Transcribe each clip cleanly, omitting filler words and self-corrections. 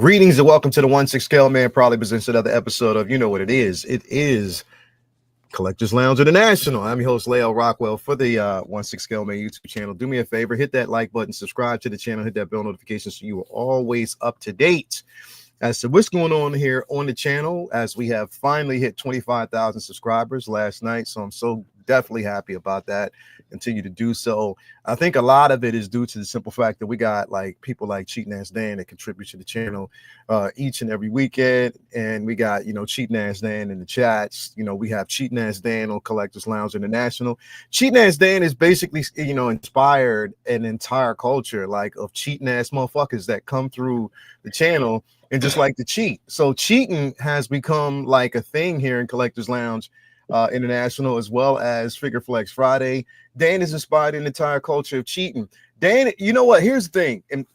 Greetings and welcome to the 1-6 Scale Man. Probably presents another episode of You Know What It Is. It is Collectors Lounge International. I'm your host, Leo Rockwell, for the 1-6 Scale Man YouTube channel. Do me a favor, hit that like button, subscribe to the channel, hit that bell notification so you are always up to date as to what's going on here on the channel, as we have finally hit 25,000 subscribers last night. So I'm so definitely happy about that. Continue to do so. I think a lot of it is due to the simple fact that we got like people like Cheating Ass Dan that contribute to the channel each and every weekend. And we got, Cheating Ass Dan in the chats. We have Cheating Ass Dan on Collectors Lounge International. Cheating Ass Dan is basically, inspired an entire culture like of cheating ass motherfuckers that come through the channel and just like to cheat. So cheating has become like a thing here in Collectors Lounge International, as well as Figure Flex Friday. Dan has inspired an entire culture of cheating. Dan, you know what? Here's the thing, and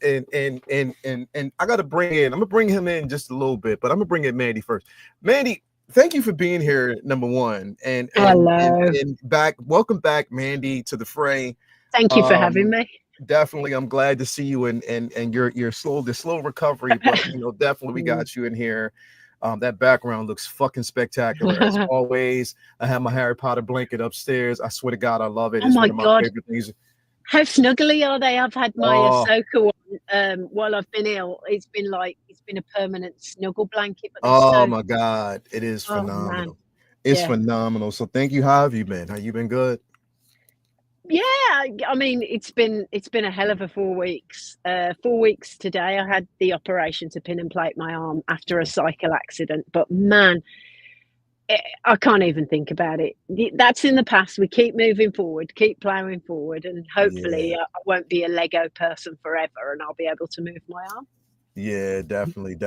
I gotta I'm gonna bring him in just a little bit, but I'm gonna bring in Mandy first. Mandy, thank you for being here, number one, and hello, and welcome back, Mandy, to the fray. Thank you for having me. Definitely, I'm glad to see you and your slow recovery, but definitely we got you in here. That background looks fucking spectacular as always. I have my Harry Potter blanket upstairs. I swear to God, I love it. Oh it's my one of my God. favorite things. How snuggly are they? I've had my Ahsoka one while I've been ill. It's been a permanent snuggle blanket. But my God, it is phenomenal. It's phenomenal. So thank you. How have you been? Have you been good? Yeah, I mean it's been a hell of a 4 weeks. 4 weeks today. I had the operation to pin and plate my arm after a cycle accident, but man, I can't even think about it. That's in the past. We keep moving forward, keep plowing forward, and hopefully I won't be a Lego person forever, and I'll be able to move my arm. Yeah, definitely.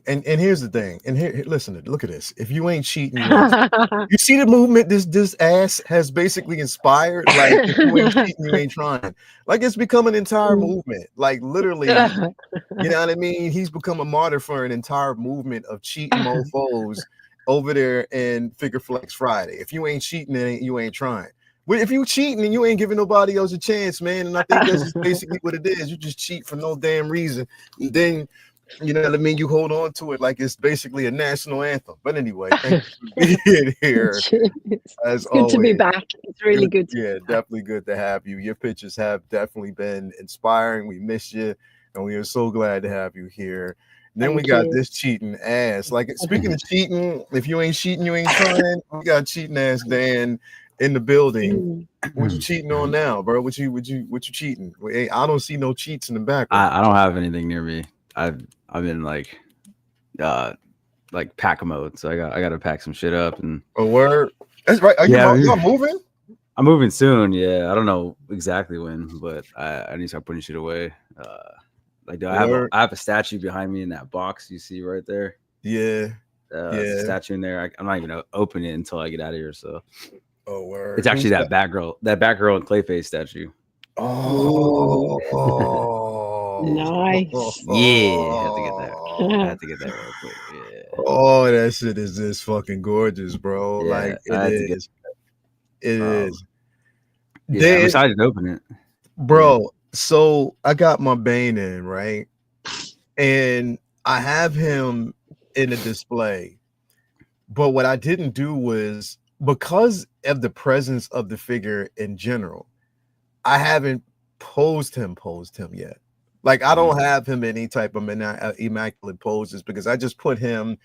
And here's the thing. And here, listen, look at this. If you ain't cheating, you ain't you see the movement this ass has basically inspired. Like if you ain't cheating, you ain't trying. Like it's become an entire movement. Like literally, you know what I mean? He's become a martyr for an entire movement of cheating mofos over there in Figure Flex Friday. If you ain't cheating, then you ain't trying. But if you cheating and you ain't giving nobody else a chance, man, and I think that's just basically what it is. You just cheat for no damn reason. And then, you know what I mean? You hold on to it like it's basically a national anthem. But anyway, thank you for being here. As always. Good to be back. It's really good. Definitely good to have you. Your pictures have definitely been inspiring. We miss you, and we are so glad to have you here. And then we got this cheating ass. Like speaking of cheating, if you ain't cheating, you ain't trying. We got cheating ass Dan in the building. What you cheating on now, bro? What you cheating? I don't see no cheats in the background. I don't have anything near me. I've been like pack mode, so I got to pack some shit up and. Oh, word. That's right. Are you moving? I'm moving soon. Yeah, I don't know exactly when, but I need to start putting shit away. I have a statue behind me in that box you see right there. Yeah. A statue in there. I'm not even gonna open it until I get out of here. So. Oh, word. It's actually that Batgirl and Clayface statue. Oh, nice. Yeah, I had to get that real quick. Yeah. Oh, that shit is just fucking gorgeous, bro. Yeah, like it is. It is. Yeah, I'm excited to open it. Bro, so I got my Bane in, right? And I have him in a display. But what I didn't do was, because of the presence of the figure in general, I haven't posed him yet. Like I don't have him in any type of immaculate poses because I just put him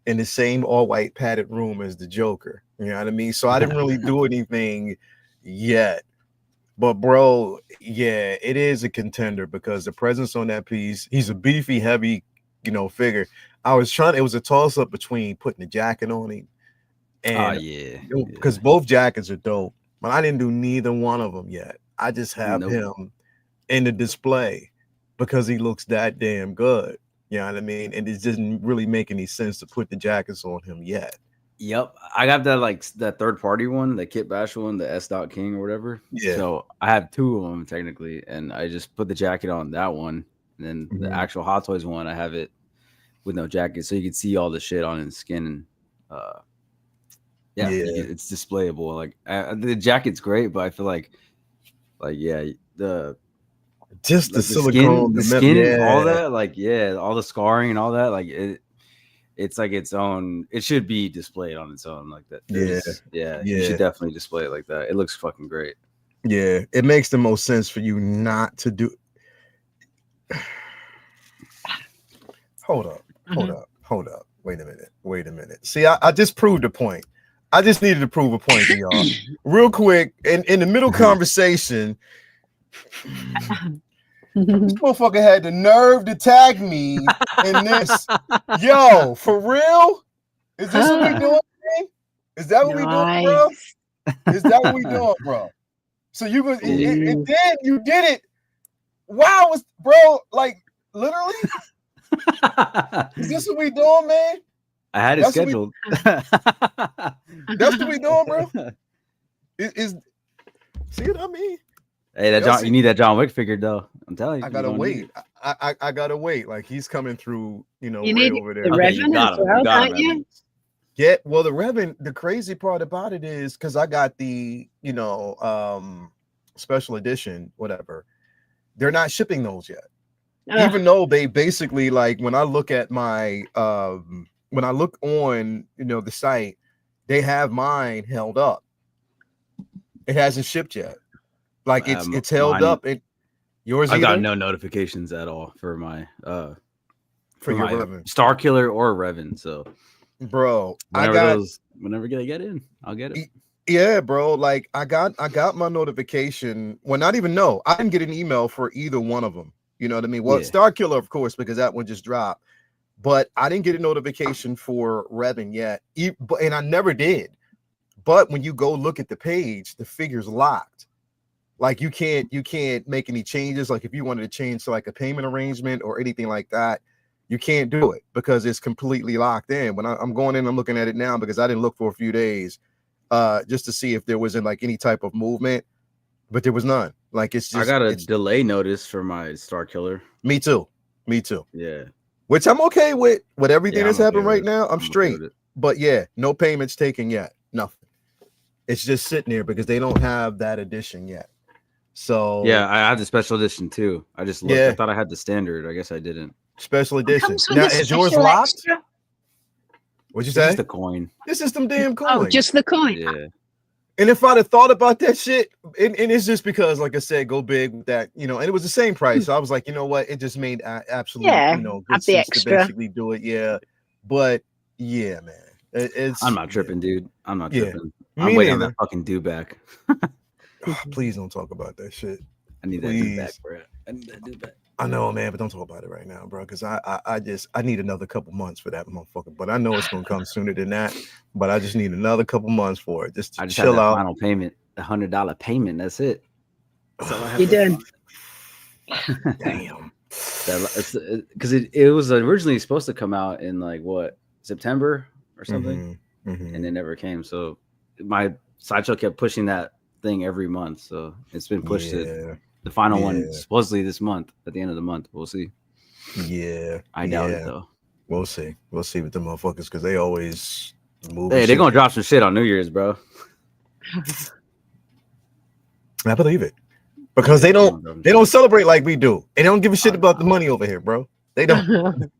in the same all-white padded room as the Joker. You know what I mean? So I didn't really do anything yet. But bro, yeah, it is a contender because the presence on that piece, he's a beefy, heavy, figure. It was a toss-up between putting the jacket on him. And because both jackets are dope, but I didn't do neither one of them yet. I just have him in the display because he looks that damn good. You know what I mean? And it doesn't really make any sense to put the jackets on him yet. Yep. I got that third party one, the Kit Bash one, the S. King or whatever. Yeah. So I have two of them technically, and I just put the jacket on that one. And then the actual Hot Toys one, I have it with no jacket, so you can see all the shit on his skin. It's displayable. Like the jacket's great, but I feel like the Just the like silicone, the skin, all yeah. that, like all the scarring and all that, like it's like its own. It should be displayed on its own like that. You should definitely display it like that. It looks fucking great. Yeah, it makes the most sense for you not to do. Hold up. Wait a minute. See, I just proved a point. I just needed to prove a point to y'all real quick. In the middle conversation, this motherfucker had the nerve to tag me in this. Yo, for real? Is this what we doing, man? Is that what we doing, bro? Is that what we doing, bro? So you was and then you did it. Wow, bro, like literally? Is this what we doing, man? I had it scheduled. That's what we doing, bro. See what I mean? Hey, you need that John Wick figure, though. I'm telling you. I gotta wait. I gotta wait. Like he's coming through, you right need over there. The Revan as well, don't you? Yeah, well, the Revan, the crazy part about it is because I got the, special edition, whatever. They're not shipping those yet. Even though they basically, like, when I look at my when I look on the site, they have mine held up. It hasn't shipped yet. Like it's held up. Yours I got no notifications at all for my for your Revan. Star Killer or Revan. So bro, whenever they get in, I'll get it. Yeah, bro. Like I got my notification. Well, not even I didn't get an email for either one of them. You know what I mean? Well, Star Killer, of course, because that one just dropped. But I didn't get a notification for Revan yet, and I never did. But when you go look at the page, the figure's locked. Like you can't make any changes. Like if you wanted to change to like a payment arrangement or anything like that, you can't do it because it's completely locked in. When I'm going in, I'm looking at it now because I didn't look for a few days, just to see if there was like any type of movement, but there was none. Like it's just I got a delay notice for my Star Killer. Me too. Yeah. Which I'm okay with everything that's happening right now. I'm straight. But yeah, no payments taken yet. Nothing. It's just sitting there because they don't have that edition yet. So yeah, I had the special edition too. I just looked. I thought I had the standard. I guess I didn't. Special edition. Now is yours locked? Extra? What'd you say? Just the coin. This is some damn coin. Oh, just the coin. Yeah. And if I'd have thought about that shit, and it's just because, like I said, go big with that, and it was the same price. So I was like, you know what? It just made absolute, good sense to basically do it. Yeah. But yeah, man. I'm not tripping, dude. I'm not tripping. Me I'm waiting on neither. that fucking do back. Please don't talk about that shit. I need that do back, bro. I need that do back. I know, man, but don't talk about it right now, bro. Because I need another couple months for that motherfucker. But I know it's gonna come sooner than that. But I just need another couple months for it. Just to chill out. Final payment, the $100 payment. That's it. That's all I have. You done? Damn. Because it was originally supposed to come out in like September or something, and it never came. So my Sideshow kept pushing that thing every month. So it's been pushed to the final one supposedly this month at the end of the month. We'll see. Yeah, I doubt it though. We'll see with the motherfuckers because they always move. Hey, they're gonna drop some shit on New Year's, bro. I believe it because they don't celebrate like we do. They don't give a shit about the money over here, bro. They don't.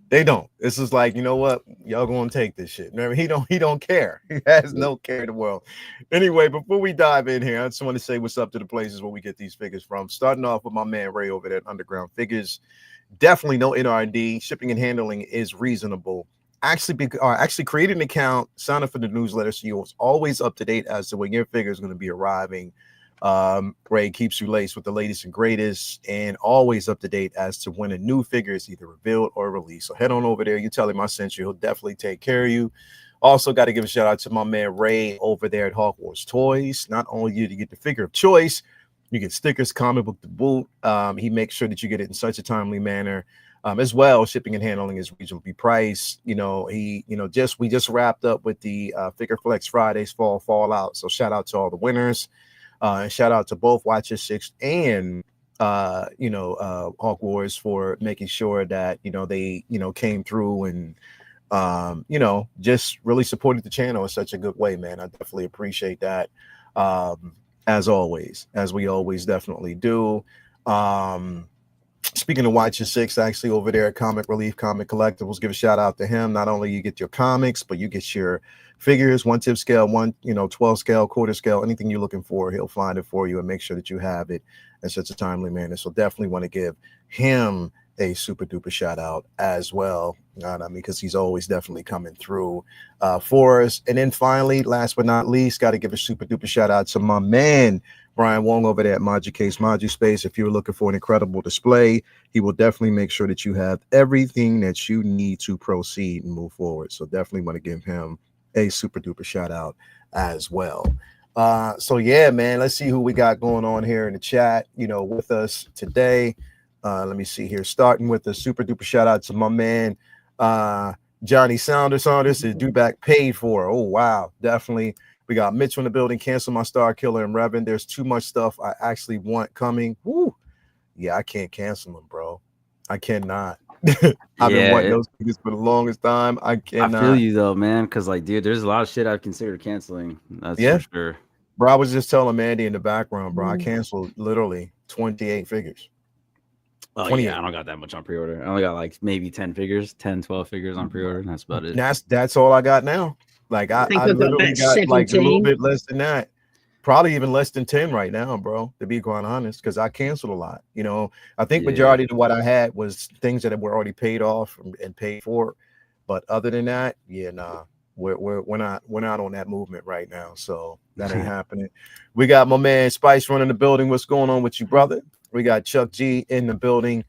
They don't. This is like, you know what? Y'all gonna take this shit. Remember, he don't care. He has no care in the world. Anyway, before we dive in here, I just want to say what's up to the places where we get these figures from. Starting off with my man Ray over there at Underground Figures. Definitely no NRD. Shipping and handling is reasonable. Actually create an account, sign up for the newsletter so you're always up to date as to when your figure is going to be arriving. Ray keeps you laced with the latest and greatest and always up to date as to when a new figure is either revealed or released. So head on over there. You tell him I sent you. He'll definitely take care of you. Also got to give a shout out to my man Ray over there at Hawk Wars Toys. Not only do you get the figure of choice, you get stickers, comic book to boot. He makes sure that you get it in such a timely manner. As well, shipping and handling is reasonably priced. We just wrapped up with the Figure Flex Fridays Fallout. So shout out to all the winners. And shout out to both Watcher 6 and Hawk Wars for making sure that they came through and just really supported the channel in such a good way, man. I definitely appreciate that. As always, as we always definitely do. Speaking of Watch Your Six, actually over there at Comic Relief Comic Collectibles, give a shout out to him. Not only you get your comics, but you get your figures, 1 tip scale, 12 scale, quarter scale, anything you're looking for, he'll find it for you and make sure that you have it in such a timely manner. So definitely want to give him a super duper shout out as well. Because he's always definitely coming through for us. And then finally, last but not least, got to give a super duper shout out to my man Brian Wong over there at Module Case Module Space. If you're looking for an incredible display, he will definitely make sure that you have everything that you need to proceed and move forward. So definitely want to give him a super duper shout out as well. So yeah, man, let's see who we got going on here in the chat, with us today. Let me see here, starting with a super duper shout out to my man Johnny Saunders. Saunders is due back paid for. Oh wow, definitely. We got Mitchell in the building. Cancel my Star Killer and Revan. There's too much stuff I actually want coming. Woo. Yeah, I can't cancel them, bro. I cannot. I've been wanting those things for the longest time. I cannot. I feel you though, man. Because dude, there's a lot of shit I've considered canceling. That's for sure. Bro, I was just telling Mandy in the background, bro. I canceled literally 28 figures. Oh yeah, I don't got that much on pre-order. I only got maybe 10 figures, 10, 12 figures on pre-order. And that's about it. That's all I got now. I literally got a little bit less than that. Probably even less than 10 right now, bro, to be quite honest, because I canceled a lot. I think majority of what I had was things that were already paid off and paid for. But other than that, we're not on that movement right now. So that ain't happening. We got my man Spice running the building. What's going on with you, brother? We got Chuck G in the building.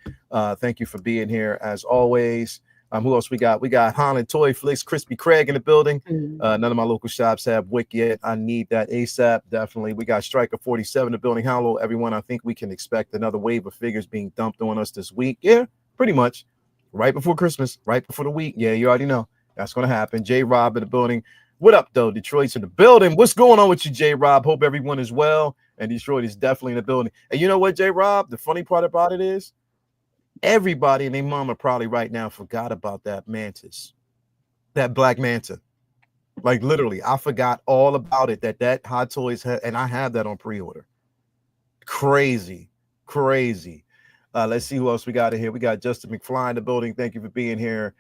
Thank you for being here as always. Who else we got? We got Holland Toy Flicks, Crispy Craig in the building. None of my local shops have Wick yet. I need that ASAP, definitely. We got Striker 47 in the building. Hello, everyone. I think we can expect another wave of figures being dumped on us this week. Yeah, pretty much. Right before Christmas, right before the week. Yeah, you already know. That's going to happen. J Rob in the building. What up, though? Detroit's in the building. What's going on with you, J Rob? Hope everyone is well. And Detroit is definitely in the building. And you know what, J Rob? The funny part about it is, everybody and their mama probably right now forgot about that mantis, that black manta. Literally, I forgot all about it. That Hot Toys had, and I have that on pre-order. Crazy. Let's see who else we got in here. We got Justin McFly in the building. Thank you for being here.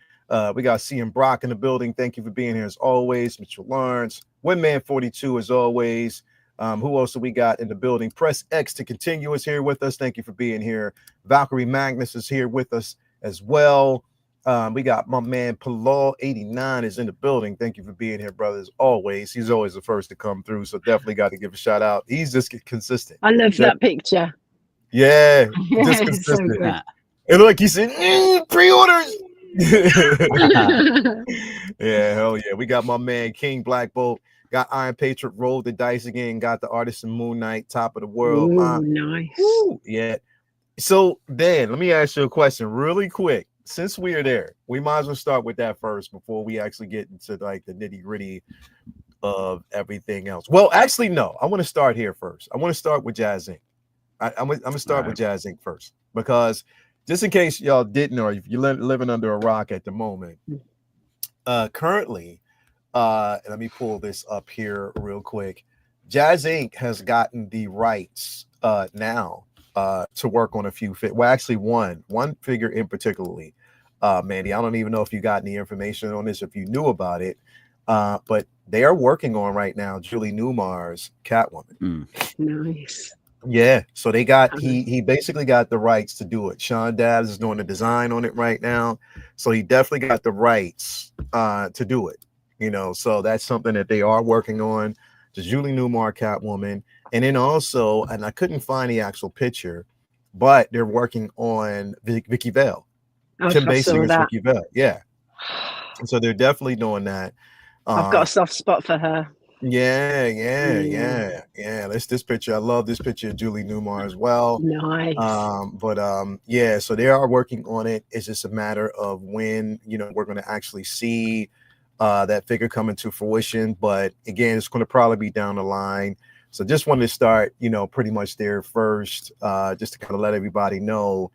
We got CM Brock in the building. Thank you for being here as always. Mitchell Lawrence, Windman 42 as always. Who else do we got in the building? Press X to continue is here with us. Thank you for being here. Valkyrie Magnus is here with us as well. We got my man Plo 89 is in the building. Thank you for being here, brothers. Always. He's always the first to come through. So definitely got to give a shout out. He's just consistent. I love that picture. Yeah, just consistent. So and like he said, pre-orders. Yeah, hell yeah. We got my man King Black Bolt. Got Iron Patriot, rolled the dice again. Got the Artisan Moon Knight, top of the world. Ooh, nice. Yeah. So, Dan, let me ask you a question really quick. Since we are there, we might as well start with that first before we actually get into the nitty gritty of everything else. Well, actually, no. I want to start here first. I want to start with Jazzinc. I'm going to start with Jazzinc first because just in case y'all didn't, or if you're living under a rock at the moment, currently. Let me pull this up here real quick. Jazzinc has gotten the rights now to work on a few actually one figure in particularly. Mandy, I don't even know if you got any information on this, if you knew about it, but they are working on right now Julie Newmar's Catwoman. Nice. Yeah, so they got he basically got the rights to do it. Sean Dabbs is doing the design on it right now, so he definitely got the rights to do it. So that's something that they are working on. The Julie Newmar Catwoman, and then also, and I couldn't find the actual picture, but they're working on Vicky Vale. Kim Basinger's Vicky Vale, yeah. And so they're definitely doing that. I've got a soft spot for her. Yeah. This picture. I love this picture of Julie Newmar as well. Nice. Yeah. So they are working on it. It's just a matter of when we're going to actually see that figure coming to fruition. But again, it's going to probably be down the line. So just wanted to start, pretty much there first, just to kind of let everybody know,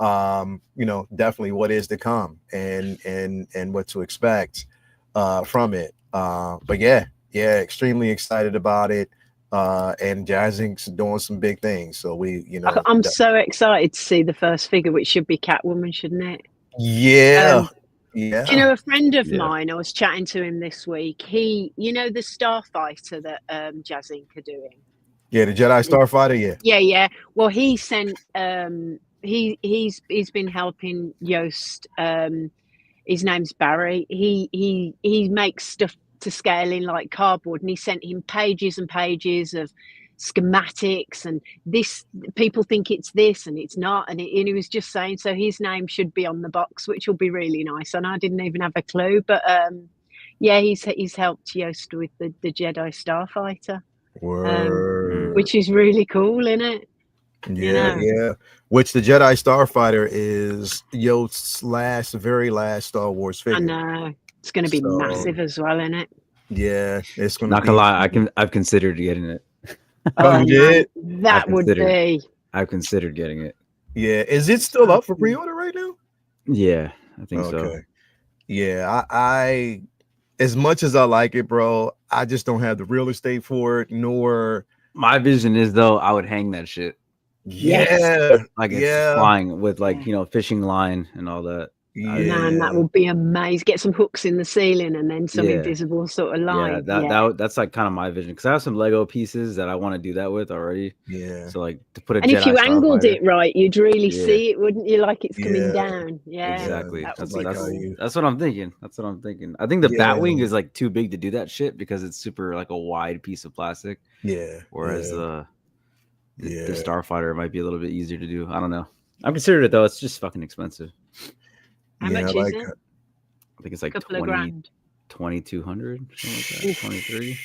definitely what is to come and what to expect from it. But yeah, extremely excited about it. And Jazzinc's doing some big things. So I'm so excited to see the first figure, which should be Catwoman, shouldn't it? Yeah. Do you know, a friend of mine, I was chatting to him this week. The Starfighter that Jazzinc are doing. Yeah, the Jedi Starfighter, Yeah. Well, he sent he's been helping Yoast. His name's Barry. He makes stuff to scale in like cardboard, and he sent him pages and pages of schematics, and this, people think it's this and it's not, and he was just saying, so his name should be on the box, which will be really nice. And I didn't even have a clue, but yeah, he's helped Yoast with the Jedi Starfighter, which is really cool, isn't it? Yeah. Which the Jedi Starfighter is Yost's very last Star Wars figure. I know, it's going to be massive as well, isn't it? Yeah, it's going to be. Not gonna lie, I've considered getting it. Oh, you did? That would be. I've considered getting it. Yeah, is it still up for pre-order right now? Yeah, I think so. Yeah, I as much as I like it, bro, I just don't have the real estate for it. Nor my vision is, though, I would hang that shit. Yeah, like it's flying with fishing line and all that. Man, that would be amazing. Get some hooks in the ceiling and then some invisible sort of line. That's like kind of my vision, because I have some Lego pieces that I want to do that with already. Yeah. So like to put a and Jedi if you angled Starfighter, it right, you'd really see it, wouldn't you? Like it's coming down. Yeah, exactly. That's what I'm thinking. I think the Batwing is like too big to do that shit, because it's super like a wide piece of plastic. Yeah. Whereas the Starfighter might be a little bit easier to do. I don't know. I'm considered it though. It's just fucking expensive. How much is it? I think it's like 2,200, something like that. 23,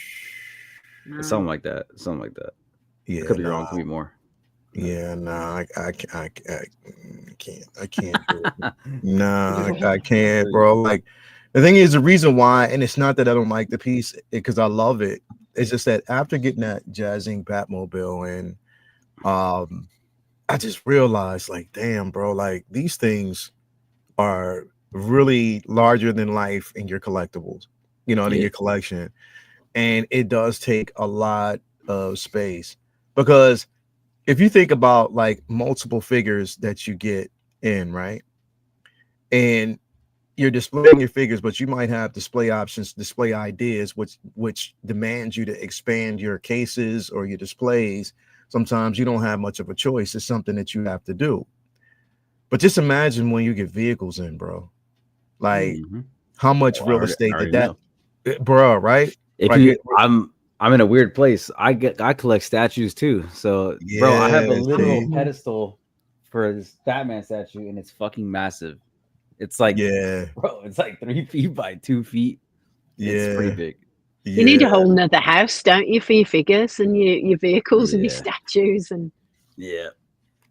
something like that. Yeah, could be wrong. Could be more. Yeah, I can't do it. I can't, bro. Like, the thing is, the reason why, and it's not that I don't like the piece, because I love it. It's just that after getting that Jazzinc Batmobile, and I just realized, like, damn, bro, like these things are really larger than life in your collectibles, and in your collection. And it does take a lot of space, because if you think about like multiple figures that you get in, right, and you're displaying your figures, but you might have display options, display ideas, which demands you to expand your cases or your displays. Sometimes you don't have much of a choice. It's something that you have to do. But just imagine when you get vehicles in, bro. Like how much real estate bro, right? I'm in a weird place. I collect statues too. So bro, I have a literal pedestal for this Batman statue, and it's fucking massive. It's like, bro, it's like 3 feet by 2 feet. It's pretty big. You need a whole nother house, don't you, for your figures and your vehicles and your statues and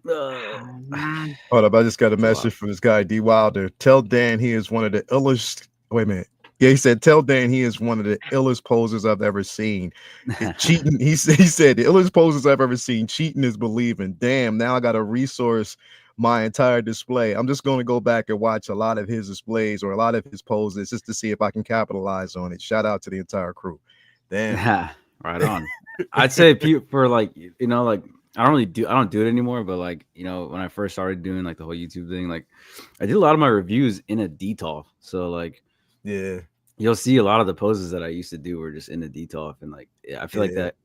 Hold up, I just got a message from this guy D Wilder. Tell Dan he is one of the illest. Wait a minute. Yeah, he said, tell Dan he is one of the illest posers I've ever seen. Cheating, he said the illest posers I've ever seen. Cheating is believing. Damn, now I got to resource my entire display. I'm just going to go back and watch a lot of his displays or a lot of his poses just to see if I can capitalize on it. Shout out to the entire crew. Damn. Right on. I'd say for like, like I don't do it anymore, but like, when I first started doing like the whole YouTube thing, like I did a lot of my reviews in a DTOF. So like, you'll see a lot of the poses that I used to do were just in a DTOF, and like, I feel like that.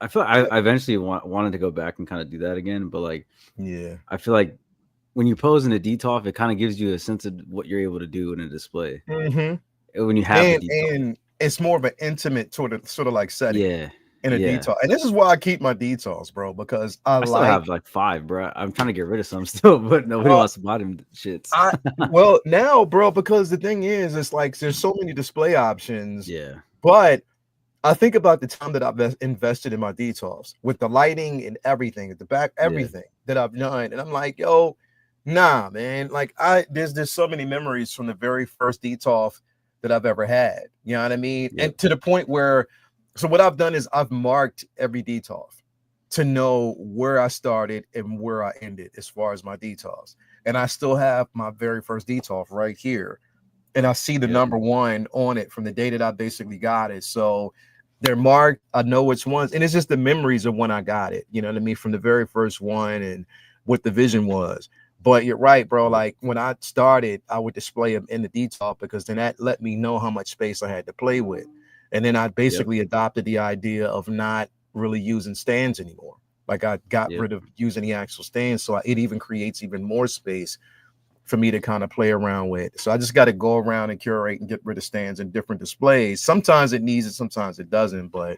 I feel like I eventually wanted to go back and kind of do that again, but like, I feel like when you pose in a DTOF, it kind of gives you a sense of what you're able to do in a display. When you have and it's more of an intimate sort of like setting. In a detail, and this is why I keep my details, bro, because I still have like 5, bro. I'm trying to get rid of some still, but nobody wants to buy them shits. Well, now, bro, because the thing is, it's like there's so many display options. Yeah, but I think about the time that I've invested in my details with the lighting and everything at the back, everything that I've done, and I'm like, yo, nah, man, like there's so many memories from the very first detail that I've ever had. You know what I mean? And to the point where. So what I've done is I've marked every detail to know where I started and where I ended as far as my details. And I still have my very first detail right here. And I see the number 1 on it from the day that I basically got it. So They're marked. I know which ones, and it's just the memories of when I got it. You know what I mean, from the very first one, and what the vision was. But you're right, bro. Like when I started, I would display them in the detail because then that let me know how much space I had to play with. And then I basically adopted the idea of not really using stands anymore. Like I got rid of using the actual stands. So it even creates even more space for me to kind of play around with. So I just got to go around and curate and get rid of stands and different displays. Sometimes it needs it, sometimes it doesn't, but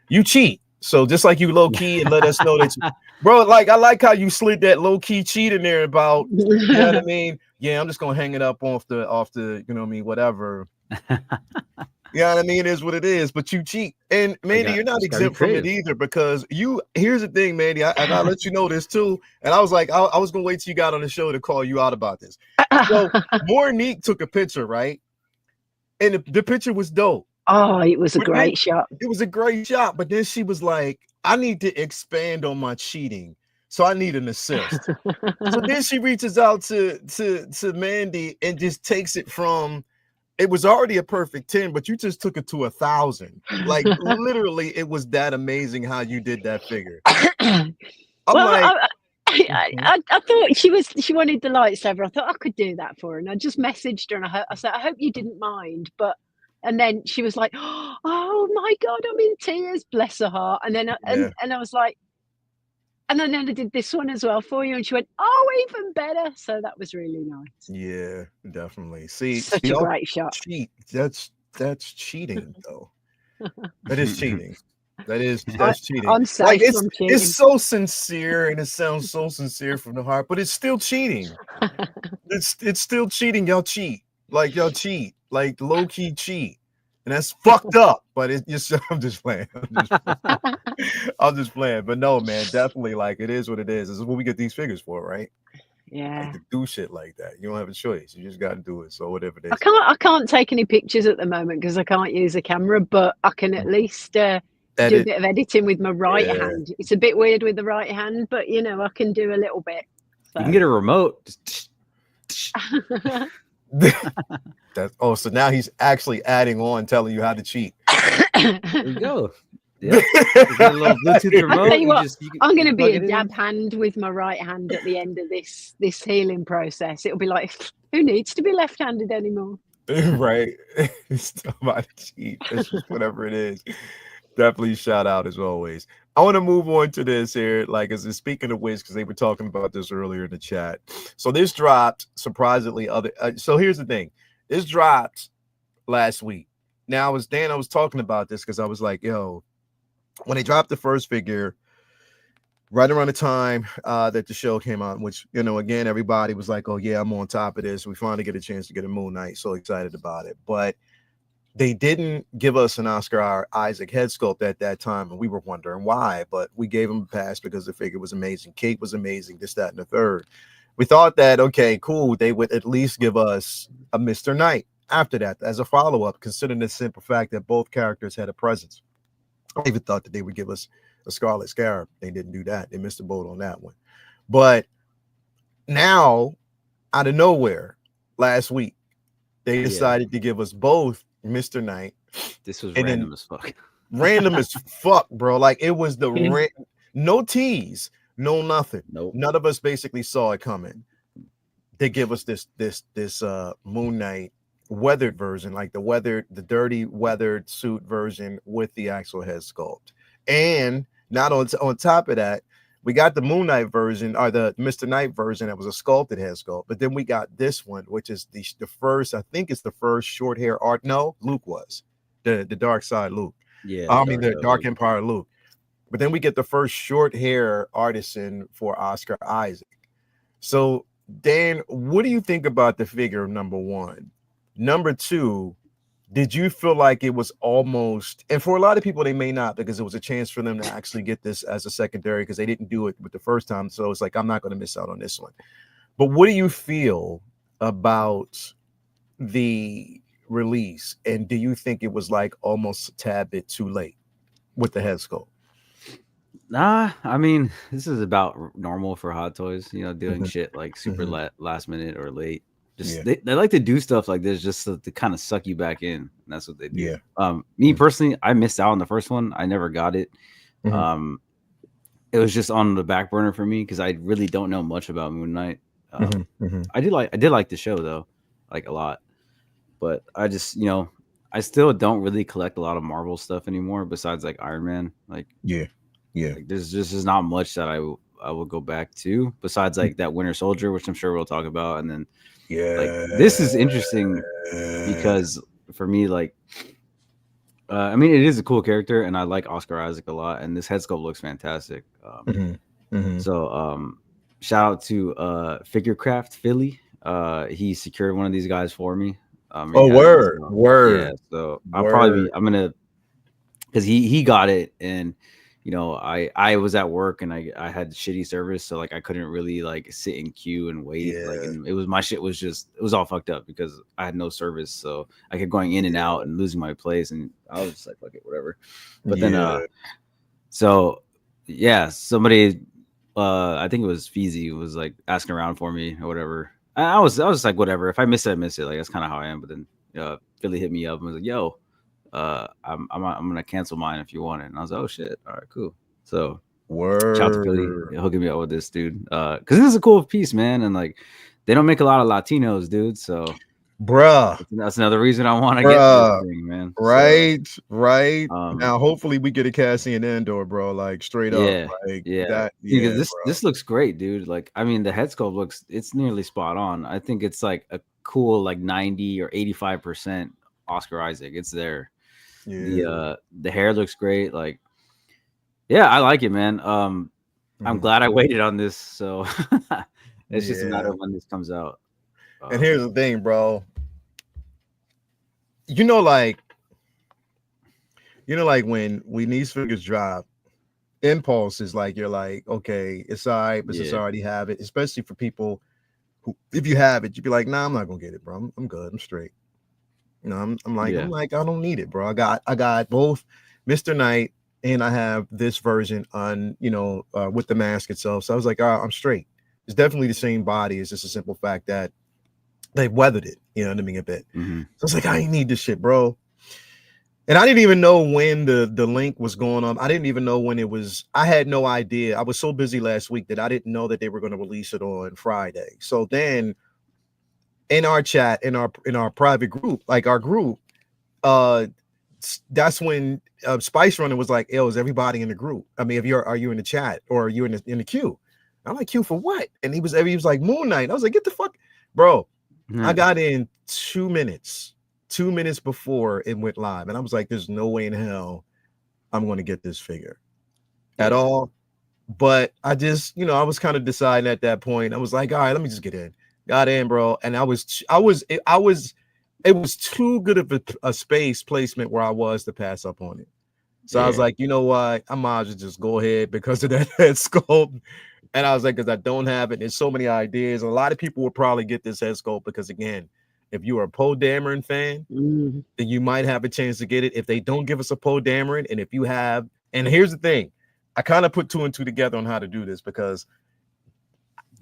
you cheat. So just like you low key and let us know that, bro, like I like how you slid that low key cheat in there about, you know what I mean? Yeah, I'm just gonna hang it up off the, you know what I mean, whatever. You know what I mean? It is what it is, but you cheat. And Mandy, you're not exempt from it either, because here's the thing, Mandy. I gotta let you know this too. And I was like, I was gonna wait till you got on the show to call you out about this. So Monique took a picture, right? And the picture was dope. Oh, it was a great shot. It was a great shot, but then she was like, I need to expand on my cheating. So I need an assist. So then she reaches out to Mandy and just takes it from, it was already a perfect 10, but you just took it to 1,000. Like literally, it was that amazing how you did that figure. I'm like, I thought she wanted the lightsaber. I thought I could do that for her, and I just messaged her and I said, I hope you didn't mind, but. And then she was like, "Oh my God, I'm in tears, bless her heart." And then and I was like, and then I did this one as well for you, and she went, "Oh, even better." So that was really nice. Yeah, definitely. See, such a great shot. Cheat. That's cheating, though. That is cheating. That's cheating. I'm safe like from cheating. It's so sincere and it sounds so sincere from the heart, but it's still cheating. It's still cheating. Y'all cheat. Like y'all cheat. Like low key cheat, and that's fucked up. But I'm just playing. I'm just playing. But no, man, definitely, like it is what it is. This is what we get these figures for, right? Yeah. Like to do shit like that, you don't have a choice. You just got to do it. So whatever it is. I can't take any pictures at the moment because I can't use a camera, but I can at least do a bit of editing with my right hand. It's a bit weird with the right hand, but you know I can do a little bit. So. You can get a remote. So now he's actually adding on, telling you how to cheat. There you go. Yeah, a little Bluetooth remote. I'm going to be a dab hand with my right hand at the end of this healing process. It'll be like, who needs to be left-handed anymore? Right. It's about to cheat. It's just whatever it is. Definitely shout out as always. I want to move on to this here, like as speaking of which, because they were talking about this earlier in the chat. So this dropped surprisingly. So here's the thing. This dropped last week. Now I was talking about this because I was like, yo, when they dropped the first figure, right around the time that the show came out, which, you know, again, everybody was like, oh yeah, I'm on top of this. We finally get a chance to get a Moon Knight. So excited about it. But they didn't give us an Oscar Isaac head sculpt at that time, and we were wondering why, but we gave him a pass because the figure was amazing. Kate was amazing, this, that, and the third. We thought that, okay, cool, they would at least give us a Mr. Knight after that as a follow-up, considering the simple fact that both characters had a presence. I even thought that they would give us a Scarlet Scarab. They didn't do that. They missed the boat on that one. But now, out of nowhere, last week, they decided to give us both Mr. Knight. This was random as fuck. Random as fuck, bro. Like it was no tease, no nothing. Nope. None of us basically saw it coming. They give us this Moon Knight weathered version, like the dirty weathered suit version with the actual head sculpt. And not on top of that, we got the Moon Knight version, or the Mr. Knight version that was a sculpted head sculpt. But then we got this one, which is the first, I think it's the first short hair art. No, Luke was the Dark Side Luke. Yeah, I mean the Dark Empire Luke. But then we get the first short hair artisan for Oscar Isaac. So Dan, what do you think about the figure, number one? Number two, did you feel like it was almost, and for a lot of people, they may not, because it was a chance for them to actually get this as a secondary because they didn't do it with the first time. So it's like, I'm not going to miss out on this one. But what do you feel about the release? And do you think it was like almost a tad bit too late with the head sculpt? Nah, I mean, this is about normal for Hot Toys, you know, doing shit like super last minute or late. Just they like to do stuff like this just to kind of suck you back in. And that's what they do. Yeah. Me personally, I missed out on the first one. I never got it. Mm-hmm. It was just on the back burner for me because I really don't know much about Moon Knight. I did like the show though, like a lot. But I just, I still don't really collect a lot of Marvel stuff anymore besides like Iron Man. Like like, there's just not much that I will go back to besides like that Winter Soldier, which I'm sure we'll talk about. And then like this is interesting because for me, like I mean, it is a cool character and I like Oscar Isaac a lot, and this head sculpt looks fantastic. So shout out to Figurecraft Philly. He secured one of these guys for me. Word. Yeah, so I'm gonna, because he got it, and I was at work and I had shitty service, so like I couldn't really like sit in queue and wait. Like, and it was, my shit was just, it was all fucked up because I had no service, so I kept going in and out and losing my place, and I was just like, fuck it, whatever. But then so yeah, somebody I think it was Feezy was like asking around for me or whatever. I was like, whatever. If I miss it, I miss it. Like, that's kind of how I am. But then Philly hit me up and was like, yo, I'm gonna cancel mine if you want it. And I was like, oh shit, all right, cool. So shout out to Philly hooking me up with this dude. Because this is a cool piece, man. And like, they don't make a lot of Latinos, dude. So bruh, that's another reason I want to get this thing, man. Right. Now hopefully we get a Cassian Andor, bro. Like straight up. Like this looks great, dude. Like, I mean, the head sculpt it's nearly spot on. I think it's like a cool like 90 or 85% Oscar Isaac. It's there. The hair looks great. Like, yeah, I like it, man. I'm glad I waited on this. So it's just a matter of when this comes out. And here's the thing, bro. Like when these figures drop, impulse is like, you're like, okay, it's all right, but since I already have it, especially for people who, if you have it, you'd be like, nah, I'm not gonna get it, bro. I'm good. I'm straight. I'm like, I don't need it, bro. I got both Mr. Knight and I have this version on, with the mask itself. So I was like, I'm straight. It's definitely the same body. It's just a simple fact that they've weathered it, you know what I mean, a bit. So I was like, I ain't need this shit, bro. And I didn't even know when the link was going on. I didn't even know when it was. I had no idea. I was so busy last week that I didn't know that they were going to release it on Friday. So then in our chat, in our private group, like our group, that's when Spice Runner was like, "Yo, is everybody in the group? I mean, are you in the chat or are you in the queue?" I'm like, "Queue for what?" And he was like, "Moon Knight." I was like, "Get the fuck, bro." I got in 2 minutes before it went live, and I was like, "There's no way in hell I'm going to get this figure at all." But I just, I was kind of deciding at that point. I was like, "All right, let me just get in." Got in, bro, and it was too good of a space placement where I was to pass up on it. So I was like, you know what? I might as well just go ahead because of that head sculpt. And I was like, because I don't have it. There's so many ideas. A lot of people will probably get this head sculpt because, again, if you are a Poe Dameron fan, then you might have a chance to get it. If they don't give us a Poe Dameron, and if you have, and here's the thing, I kind of put 2 and 2 together on how to do this because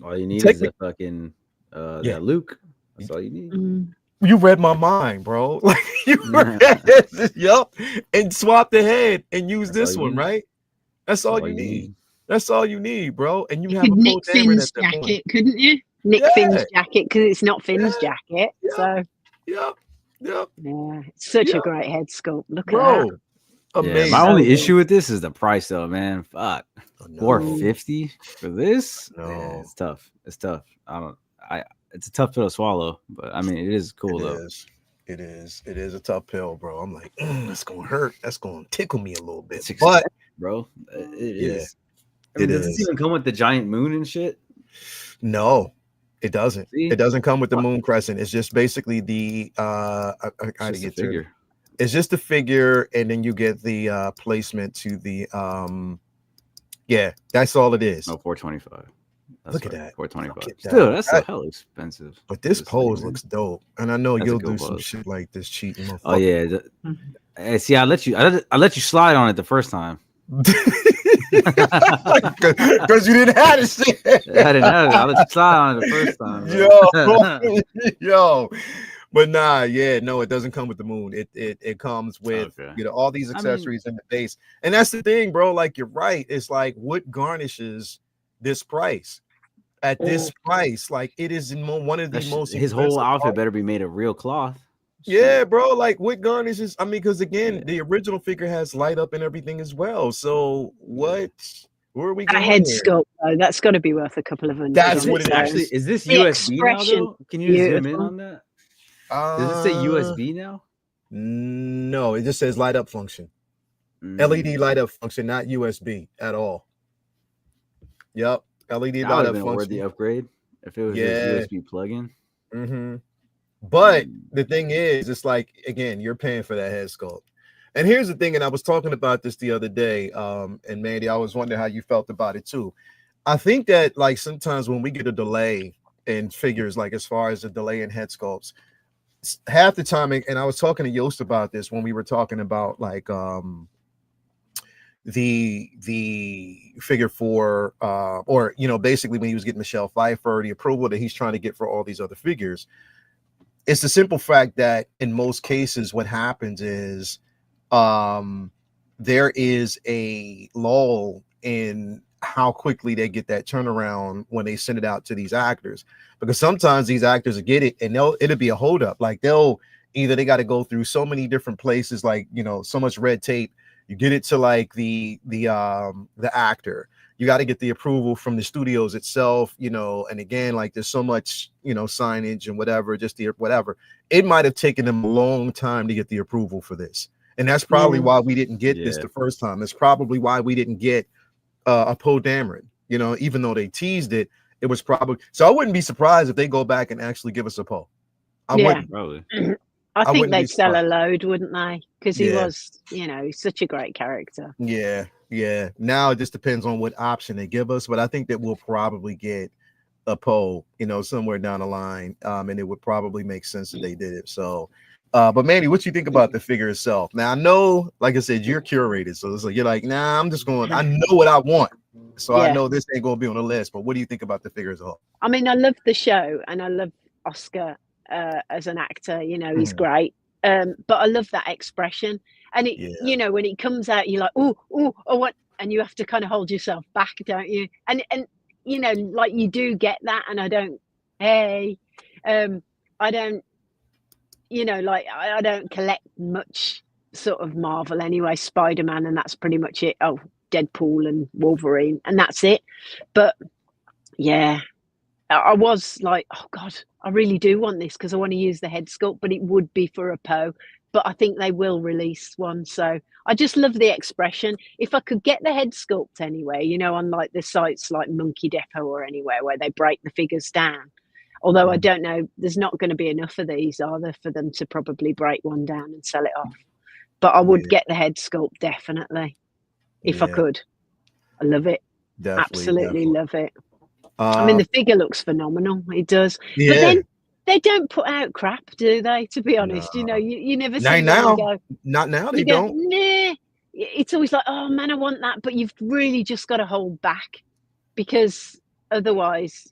all you need is a fucking that Luke. That's all you need. You read my mind, bro. Like you read yup, and swap the head and use this one, right? That's all you need. That's all you need, bro. And you have a Nick Finn's jacket, couldn't you? Nick Finn's jacket, because it's not Finn's jacket. So yep. Yeah, it's such a great head sculpt. Look at that. Amazing. My only issue with this is the price, though, man. Fuck, $450 for this. No, yeah, it's tough. It's tough. It's a tough pill to swallow, but I mean, it is cool though. It is a tough pill, bro. I'm like, that's gonna hurt. That's gonna tickle me a little bit. But bro, it is. I mean, does this even come with the giant moon and shit? No, it doesn't. See? It doesn't come with the moon crescent. It's just basically the figure. It's just the figure, and then you get the placement to the that's all it is. No, $425. Look at that. $425. Still, that's so hell expensive. But this pose looks dope, and I know you'll do some shit like this cheating. Oh yeah. See, I let you slide on it the first time. Because you didn't have to say it. I didn't have it. I was trying on it the first time. Yo. But nah, yeah, no, it doesn't come with the moon. It comes with all these accessories in the base. And that's the thing, bro. Like, you're right. It's like, what garnishes this price? At this price, like, it is one of the most his whole outfit better be made of real cloth. Yeah, bro. Like, what garnishes? I mean, because again, the original figure has light up and everything as well. So where are we going? A head sculpt, though, that's got to be worth a couple of $100. That's what it actually is. This USB now, though? Can you zoom in on that? Does it say USB now? No, it just says light up function. LED light up function, not USB at all. Yep, LED light up function. Worth the upgrade if it was just USB plug-in. But the thing is, it's like, again, you're paying for that head sculpt. And here's the thing, and I was talking about this the other day, and Mandy, I was wondering how you felt about it too. I think that, like, sometimes when we get a delay in figures, like as far as a delay in head sculpts, half the time, and I was talking to Yost about this when we were talking about like the figure for or basically when he was getting Michelle Pfeiffer, the approval that he's trying to get for all these other figures. It's the simple fact that in most cases what happens is there is a lull in how quickly they get that turnaround when they send it out to these actors, because sometimes these actors will get it and it'll be a holdup. Like, they got to go through so many different places, like, so much red tape. You get it to like the actor, you got to get the approval from the studios itself, and again, like, there's so much, signage and whatever, it might have taken them a long time to get the approval for this. And that's probably why we didn't get this the first time. It's probably why we didn't get a Poe Dameron, even though they teased it, it was probably. So I wouldn't be surprised if they go back and actually give us a Poe. I wouldn't. Probably. I think they'd sell a load, wouldn't they? Because he was, such a great character. Yeah. Now it just depends on what option they give us, but I think that we'll probably get a Poe, somewhere down the line, and it would probably make sense that they did it. So. But Mandy, what you think about the figure itself? Now, I know, like I said, you're curated, so it's like you're like, nah, I'm just going. I know what I want, so I know this ain't gonna be on the list. But what do you think about the figure as a whole? I mean, I love the show, and I love Oscar as an actor. He's great. But I love that expression, and it, when it comes out, you're like, oh, what, and you have to kind of hold yourself back, don't you? And like, you do get that, and I don't. I don't. Like, I don't collect much sort of Marvel anyway. Spider-Man, and that's pretty much it. Oh, Deadpool and Wolverine, and that's it. But yeah, I was like, oh God, I really do want this because I want to use the head sculpt, but it would be for a Poe. But I think they will release one. So I just love the expression. If I could get the head sculpt anywhere, on like the sites like Monkey Depot or anywhere where they break the figures down. Although I don't know, there's not going to be enough of these, are there, for them to probably break one down and sell it off. But I would get the head sculpt, definitely, if I could. I love it. Absolutely love it. I mean, the figure looks phenomenal. It does. Yeah. But then they don't put out crap, do they? To be honest, you never see them go. Not now, they don't. Nah. It's always like, oh man, I want that. But you've really just got to hold back, because otherwise,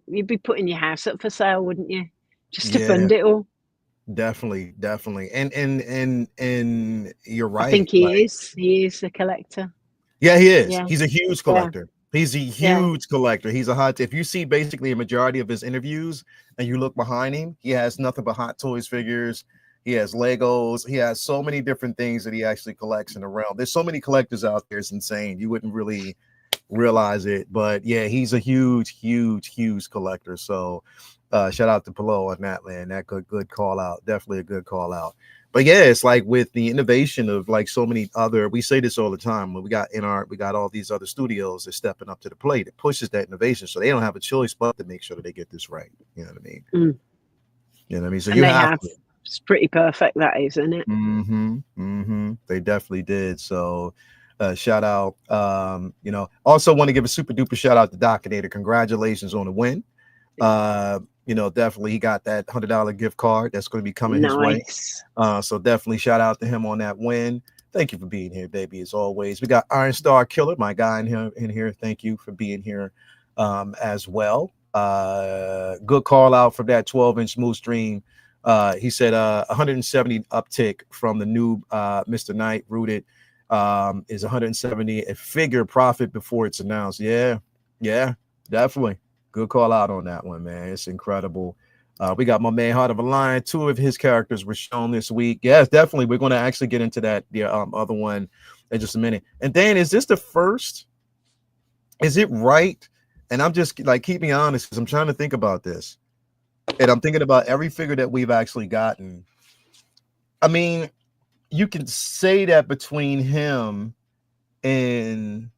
you'd be putting your house up for sale, wouldn't you? Just to fund it all. Definitely. And you're right. I think he is a collector. Yeah, he is. He's a huge collector. He's a huge collector. He's a hot. If you see basically a majority of his interviews and you look behind him, he has nothing but Hot Toys figures. He has Legos. He has so many different things that he actually collects in the realm. There's so many collectors out there. It's insane. You wouldn't really realize it, but yeah, he's a huge collector. So shout out to Plo on that, man. That good call out. Definitely a good call out. But yeah, it's like with the innovation of like so many other, we say this all the time, when we got all these other studios that stepping up to the plate. It pushes that innovation, so they don't have a choice but to make sure that they get this right. You know what I mean? You know what I mean? So and you have to. It's pretty perfect, that is, isn't it? They definitely did. So shout out. Also want to give a super duper shout out to Docinator. Congratulations on the win. Definitely he got that $100 gift card that's going to be coming his way. So definitely shout out to him on that win. Thank you for being here, baby. As always, we got Iron Star Killer, my guy in here. Thank you for being here as well. Good call out for that 12-inch smooth stream. He said 170 uptick from the new Mr. Knight rooted is 170 a figure profit before it's announced. Yeah, definitely. Good call out on that one, man. It's incredible. We got my man Heart of a Lion. 2 of his characters were shown this week. Yes, definitely. We're going to actually get into that the other one in just a minute. And Dan, is this the first? Is it right? And I'm just like, keep me honest, because I'm trying to think about this. And I'm thinking about every figure that we've actually gotten. I mean, you can say that between him and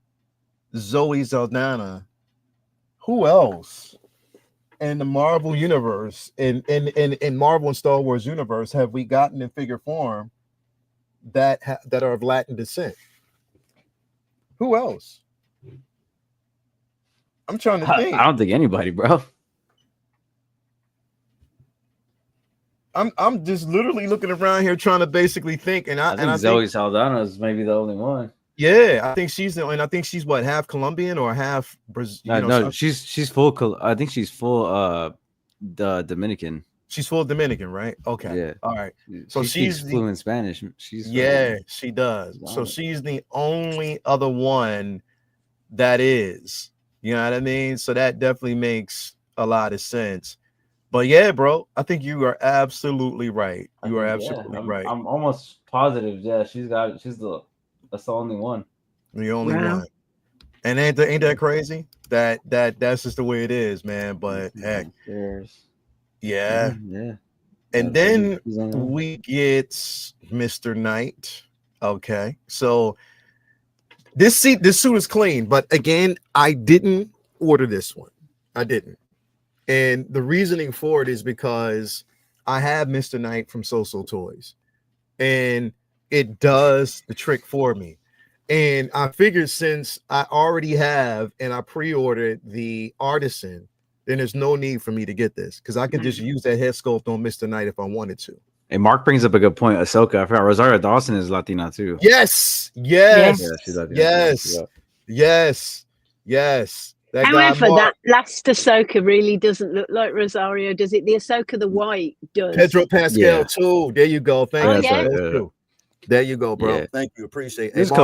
Zoe Saldana. Who else in the Marvel universe, in Marvel and Star Wars universe, have we gotten in figure form that are of Latin descent? Who else? I'm trying to think. I don't think anybody, bro. I'm just literally looking around here trying to basically think, and I think Zoe Saldana is maybe the only one. Yeah, I think she's what, half Colombian or half Brazil? No, she's full. I think she's full. The Dominican. She's full Dominican, right? Okay. Yeah. All right. So she speaks fluent Spanish. She does. So she's the only other one that is. You know what I mean? So that definitely makes a lot of sense. But yeah, bro, I think you are absolutely right. You are absolutely right. I'm almost positive. Yeah, that's the only one. The only one. And ain't that crazy? That's just the way it is, man. But heck, yeah. And then we get Mr. Knight. Okay, so this suit is clean, but again, I didn't order this one. I didn't. And the reasoning for it is because I have Mr. Knight from So Toys, and it does the trick for me. And I figured since I already have and I pre-ordered the Artisan, then there's no need for me to get this because I could just use that head sculpt on Mr. Knight if I wanted to. And Mark brings up a good point. Ahsoka, I forgot Rosario Dawson is Latina too. Yes. Yeah, she's Latina Yes. However, that last Ahsoka really doesn't look like Rosario, does it? The Ahsoka the white does. Pedro Pascal too. There you go. Thank you. Yeah. There you go, bro. Yeah. Thank you. Appreciate it. There's a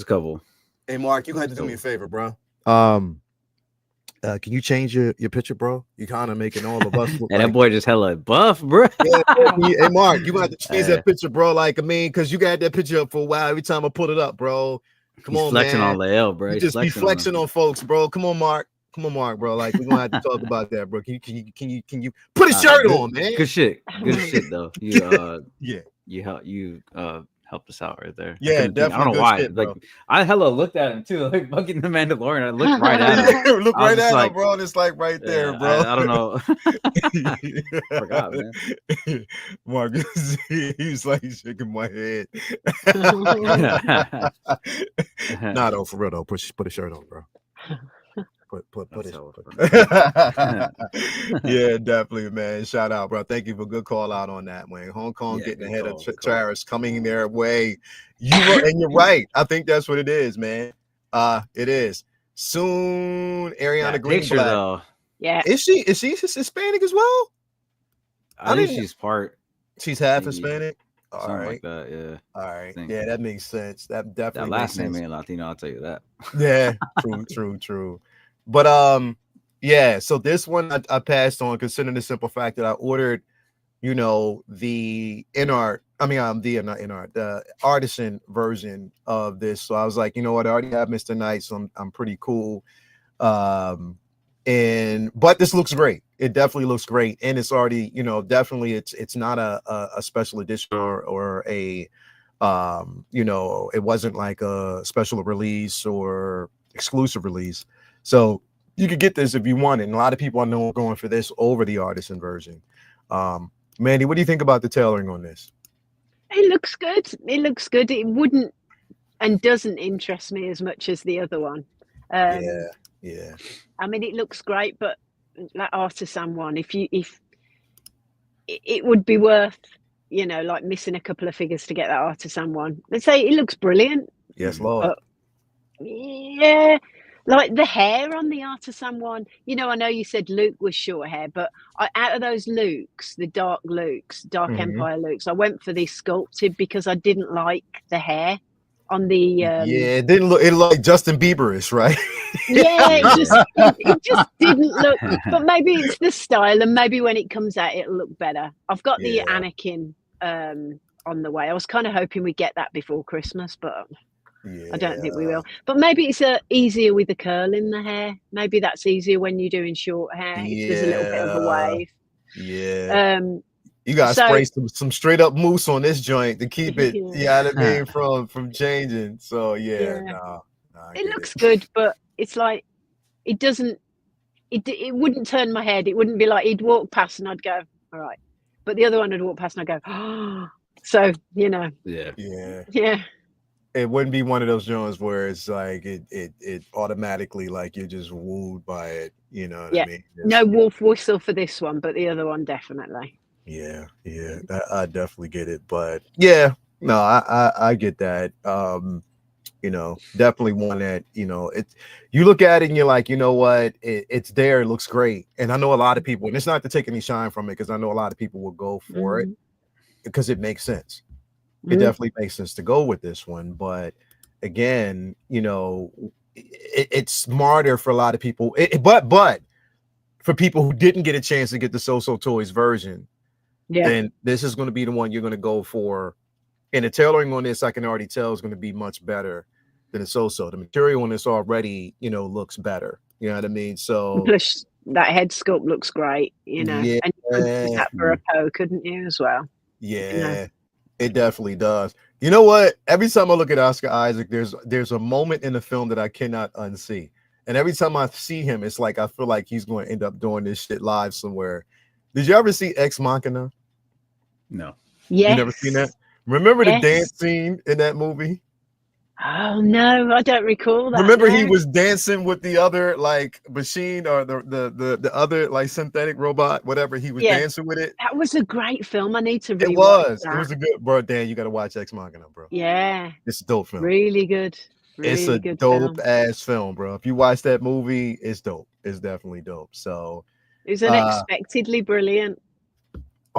couple. Hey, Mark, you're gonna have to do me a favor, bro. Can you change your picture, bro? You kind of making all of us look and that boy just hella buff, bro. Hey, Mark, you gonna have to change that picture, bro. Like, I mean, because you got that picture up for a while. Every time I pull it up, bro. Come on, flexing man. on Lael, bro. You just be flexing on folks, bro. Come on, Mark, bro. Like, we're gonna have to talk about that, bro. Can you put a shirt on, man? Good shit though. You helped us out right there. Yeah, definitely. I don't know why. Shit, like I hella looked at him too, like fucking the Mandalorian. I looked right at him. Look right at him, bro. And it's like right there, bro. I don't know. Forgot, man. Mark, he's like shaking my head. Nah, though, for real though. Put a shirt on, bro. Put it. Yeah, definitely, man. Shout out, bro. Thank you for good call out on that, man. Hong Kong getting ahead of tariffs coming their way. You're right. I think that's what it is, man. It is soon. Ariana Greenblatt. Though. Yeah, is she Hispanic as well? I think she's part. She's half Hispanic. All right, like that, yeah. All right, yeah, that makes sense. That definitely. That last name ain't Latino. I'll tell you that. Yeah, true. But yeah. So this one I passed on, considering the simple fact that I ordered, the the Artisan version of this. So I was like, you know what, I already have Mr. Knight, so I'm pretty cool. But this looks great. It definitely looks great, and it's already, definitely it's not a special edition or a it wasn't like a special release or exclusive release. So you could get this if you want it. And a lot of people I know are going for this over the Artisan version. Mandy, what do you think about the tailoring on this? It looks good. It wouldn't and doesn't interest me as much as the other one. Yeah. I mean, it looks great, but that Artisan one, if it would be worth like missing a couple of figures to get that artisan one. Let's say it looks brilliant, Yes, Lord. but yeah, like the hair on the artisan one. I know you said Luke was short hair, but out of those Lukes, the Dark Empire Lukes, I went for the sculpted because I didn't like the hair on the. Yeah, it didn't look. It looked like Justin Bieberish, right? Yeah, it just didn't look. But maybe it's the style, and maybe when it comes out, it'll look better. I've got the Anakin on the way. I was kind of hoping we'd get that before Christmas, but I don't think we will. But maybe it's easier with the curl in the hair. Maybe that's easier when you're doing short hair. If there's a little bit of a wave. Yeah. You gotta spray some straight up mousse on this joint to keep it, you know what I mean, from changing. So it looks good, but it's like it doesn't. It wouldn't turn my head. It wouldn't be like he'd walk past and I'd go, all right. But the other one would walk past and I'd go, oh. So Yeah. It wouldn't be one of those joints where it's like it automatically like you're just wooed by it. You know what I mean? No wolf whistle for this one, but the other one definitely. Yeah, I definitely get it, but yeah, no, I get that. Definitely one that you look at it and you're like, you know what, it's there, it looks great, and I know a lot of people, and it's not to take any shine from it because I know a lot of people will go for it because it makes sense. It definitely makes sense to go with this one, but again, it's smarter for a lot of people. But for people who didn't get a chance to get the So Toys version. Then this is going to be the one you're going to go for. And the tailoring on this, I can already tell, is going to be much better than the So. The material on this already, looks better. You know what I mean? So plus that head sculpt looks great, and you could use that for a Poe, couldn't you, as well? Yeah, it definitely does. You know what? Every time I look at Oscar Isaac, there's a moment in the film that I cannot unsee. And every time I see him, it's like I feel like he's going to end up doing this shit live somewhere. Did you ever see Ex Machina? No. Yes. You never seen that? Remember the dance scene in that movie? Oh no, I don't recall that. Remember he was dancing with the other like machine or the other like synthetic robot, whatever. He was dancing with it. That was a great film. I need to rewatch It was. that. It was a good, bro. Dan, you got to watch Ex Machina, bro. Yeah. It's a dope film. Really good. It's a dope ass film, bro. If you watch that movie, it's dope. It's definitely dope. So it was unexpectedly brilliant.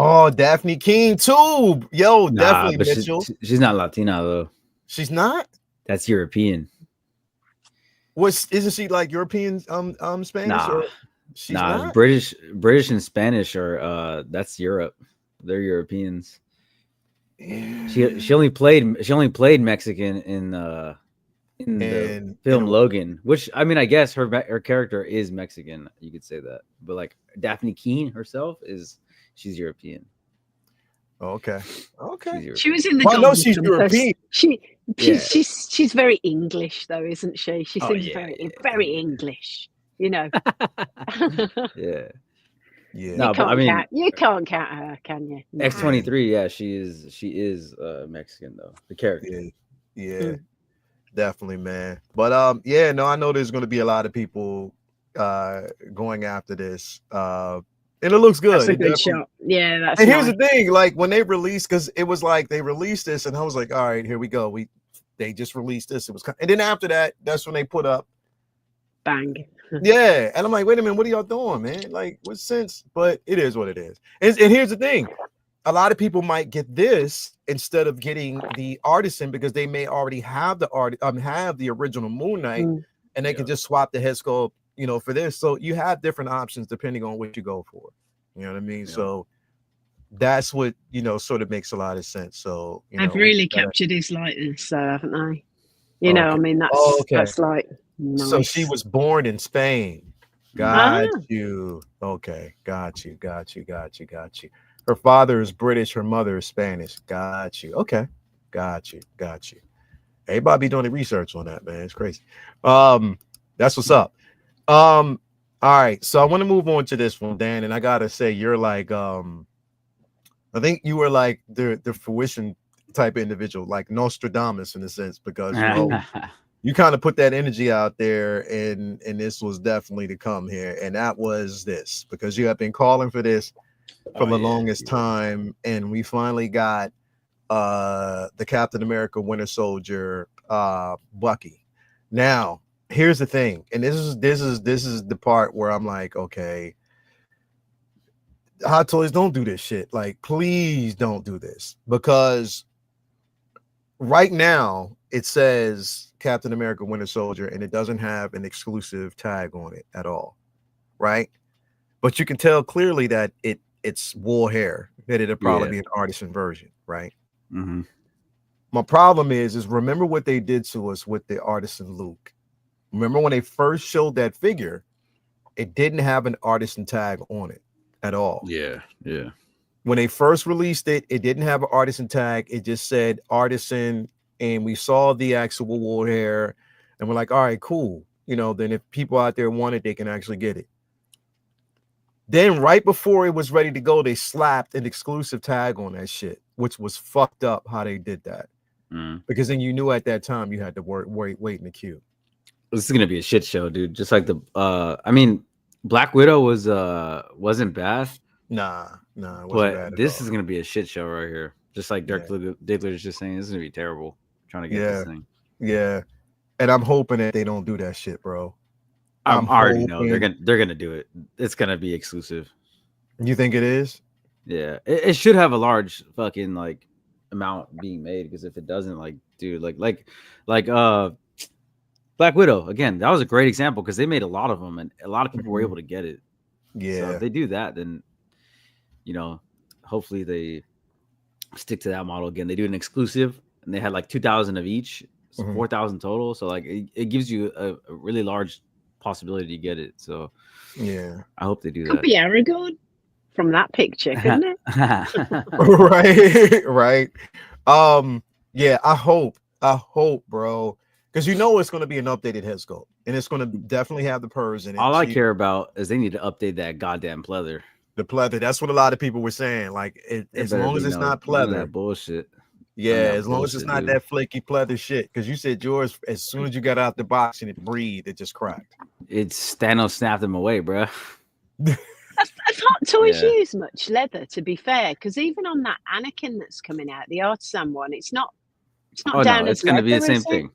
Oh, Daphne King too. Yo, definitely Mitchell. She's not Latina though. She's not? That's European. Isn't she like European Spanish? Nah, or she's not? British and Spanish are that's Europe. They're Europeans. Yeah. She only played Mexican in the film Logan, which I mean I guess her character is Mexican, you could say that. But like Daphne Keane herself she's European. Okay. She was in the. Well, no, she's European. She's very English though, isn't she? She seems very English. Yeah. No, but I mean, you can't count her, can you? No. X-23. Yeah, she is Mexican though. The character. Yeah. Definitely, man. But I know there's going to be a lot of people going after this. And it looks good. That's a good shot. Yeah, that's. And here's the thing: like when they released, because it was like they released this, and I was like, "All right, here we go." They just released this. It was, and then after that, that's when they put up bang. Yeah, and I'm like, wait a minute, what are y'all doing, man? Like, what sense? But it is what it is. And here's the thing: a lot of people might get this instead of getting the artisan because they may already have have the original Moon Knight, and they can just swap the head sculpt. For this, so you have different options depending on what you go for. You know what I mean? Yeah. So that's what sort of makes a lot of sense. So I've really captured his likeness, haven't I? I mean that's like nice. So she was born in Spain. Got you. Okay, got you. Her father is British, her mother is Spanish. Got you. Okay, got you. Everybody be doing the research on that, man. It's crazy. That's what's up. All right, so I want to move on to this one, Dan, and I gotta say you're like I think you were like the fruition type of individual, like Nostradamus in a sense, because you kind of put that energy out there, and this was definitely to come here, and that was this, because you have been calling for this, for the longest time, and we finally got the Captain America Winter Soldier Bucky. Now, here's the thing, and this is the part where I'm like, okay, Hot Toys, don't do this shit. Like, please don't do this, because right now it says Captain America Winter Soldier and it doesn't have an exclusive tag on it at all, right? But you can tell clearly that it's wool hair, that it'll probably be an artisan version, right? Mm-hmm. My problem is remember what they did to us with the artisan Luke. Remember when they first showed that figure, it didn't have an artisan tag on it at all. Yeah. When they first released it, it didn't have an artisan tag. It just said artisan, and we saw the actual wool hair, and we're like, all right, cool. You know, then if people out there want it, they can actually get it. Then right before it was ready to go, they slapped an exclusive tag on that shit, which was fucked up how they did that. Because then you knew at that time you had to wait in the queue. This is gonna be a shit show, dude. Just like I mean, Black Widow wasn't bad. Nah, it wasn't but bad this is gonna be a shit show right here. Just like Dirk Diggler is just saying, this is gonna be terrible. Trying to get this thing. Yeah, and I'm hoping that they don't do that shit, bro. I already know they're gonna do it. It's gonna be exclusive. You think it is? Yeah, it should have a large fucking like amount being made, because if it doesn't, like, dude, like Black Widow again, that was a great example because they made a lot of them and a lot of people were able to get it. Yeah, so if they do that, then hopefully they stick to that model again. They do an exclusive and they had like 2,000 of each, so 4,000 total. So like it gives you a really large possibility to get it. So yeah, I hope they do that. Could be Aragorn from that picture, couldn't it? right. Yeah, I hope, bro, because it's going to be an updated head sculpt, and it's going to definitely have the purrs in it. All I care about is they need to update that goddamn pleather. The pleather. That's what a lot of people were saying. Like, as long as it's not pleather, that bullshit. Yeah, as long as it's not that flaky pleather shit. Because you said yours, as soon as you got out the box and it breathed, it just cracked. It's Thanos snapped him away, bro. I've Hot Toys use much leather, to be fair, because even on that Anakin that's coming out, the artisan one, it's not down as it's going to be the same leather, thing.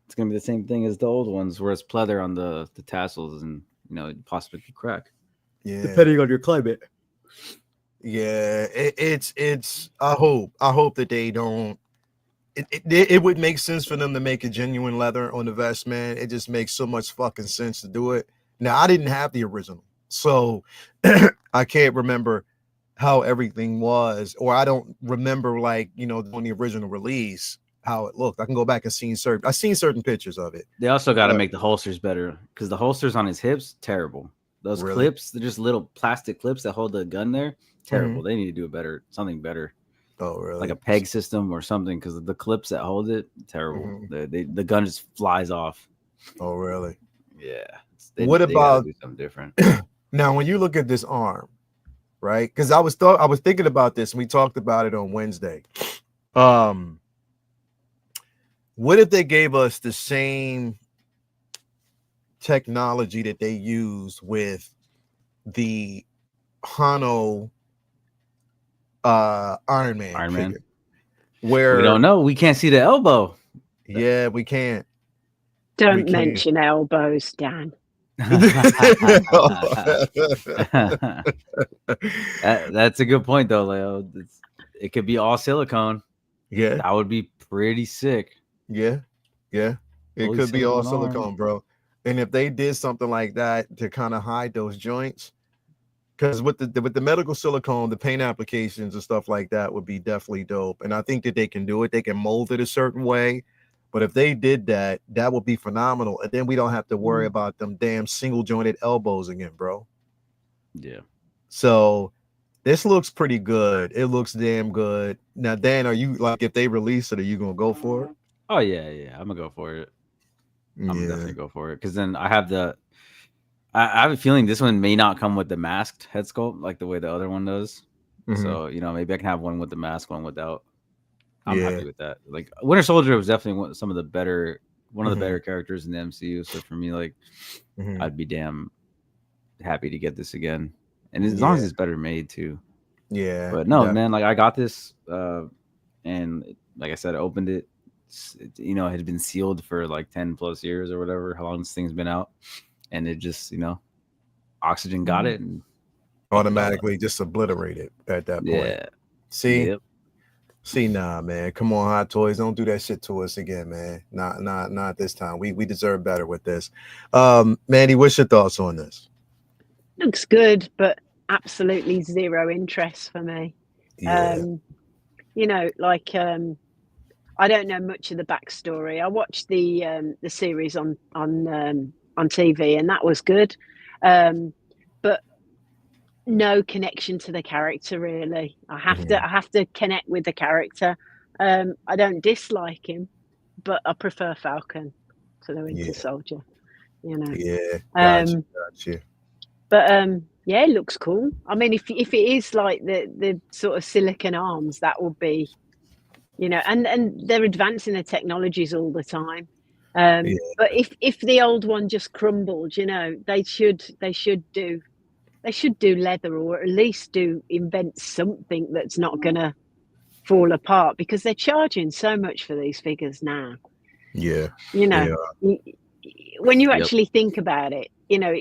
It's going to be the same thing as the old ones, where it's pleather on the tassels, and it possibly could crack. Yeah, depending on your climate. Yeah, it's. I hope that they don't. It would make sense for them to make a genuine leather on the vest, man. It just makes so much fucking sense to do it. Now, I didn't have the original, so I can't remember how everything was, or I don't remember on the original release how it looked. I can go back and I've seen certain pictures of it. They also got to make the holsters better, because the holsters on his hips, terrible. Those clips, they're just little plastic clips that hold the gun there. Terrible. They need to do something better. Oh, really? Like a peg system or something, because the clips that hold it, terrible. The gun just flies off. Oh, really? Yeah. What about do something different? Now, when you look at this arm, right? Because I was thinking about this, and we talked about it on Wednesday. What if they gave us the same technology that they used with the Hano Iron Man, where we don't know, we can't see the elbow. Yeah, we can't. Don't mention elbows, Dan. That's a good point, though, Leo. It could be all silicone. Yeah, that would be pretty sick. Yeah, it could be all silicone, bro. And if they did something like that to kind of hide those joints, because with the medical silicone, the paint applications and stuff like that would be definitely dope. And I think that they can do it. They can mold it a certain way. But if they did that, that would be phenomenal. And then we don't have to worry about them damn single jointed elbows again, bro. Yeah. So this looks pretty good. It looks damn good. Now, Dan, are you like, if they release it, are you going to go for it? Oh, yeah. I'm going to go for it. I'm gonna definitely go for it, because then I have I have a feeling this one may not come with the masked head sculpt like the way the other one does. So maybe I can have one with the mask, one without. I'm happy with that. Like Winter Soldier was definitely one of the better characters in the MCU. So for me, like, I'd be damn happy to get this again, and as long as it's better made too. Yeah. But no, man, like I got this, and like I said, I opened it. You know, it had been sealed for like 10 plus years or whatever, how long this thing's been out, and it just, you know, oxygen got it and automatically just obliterated at that point. Yeah. See, nah, man, come on, Hot Toys, don't do that shit to us again, man. Not this time. We deserve better with this. Mandy, what's your thoughts on this? Looks good, but absolutely zero interest for me. Yeah. You know, like I don't know much of the backstory. I watched the series on TV, and that was good, but no connection to the character really. I have to connect with the character. I don't dislike him, but I prefer Falcon to the Winter Soldier. You know. Yeah. Gotcha. But yeah, it looks cool. I mean, if it is like the sort of silicon arms, that would be, you know, and they're advancing the technologies all the time. But if the old one just crumbled, you know, they should do leather, or at least invent something that's not gonna fall apart, because they're charging so much for these figures now. Yeah. You know, when you actually think about it, you know,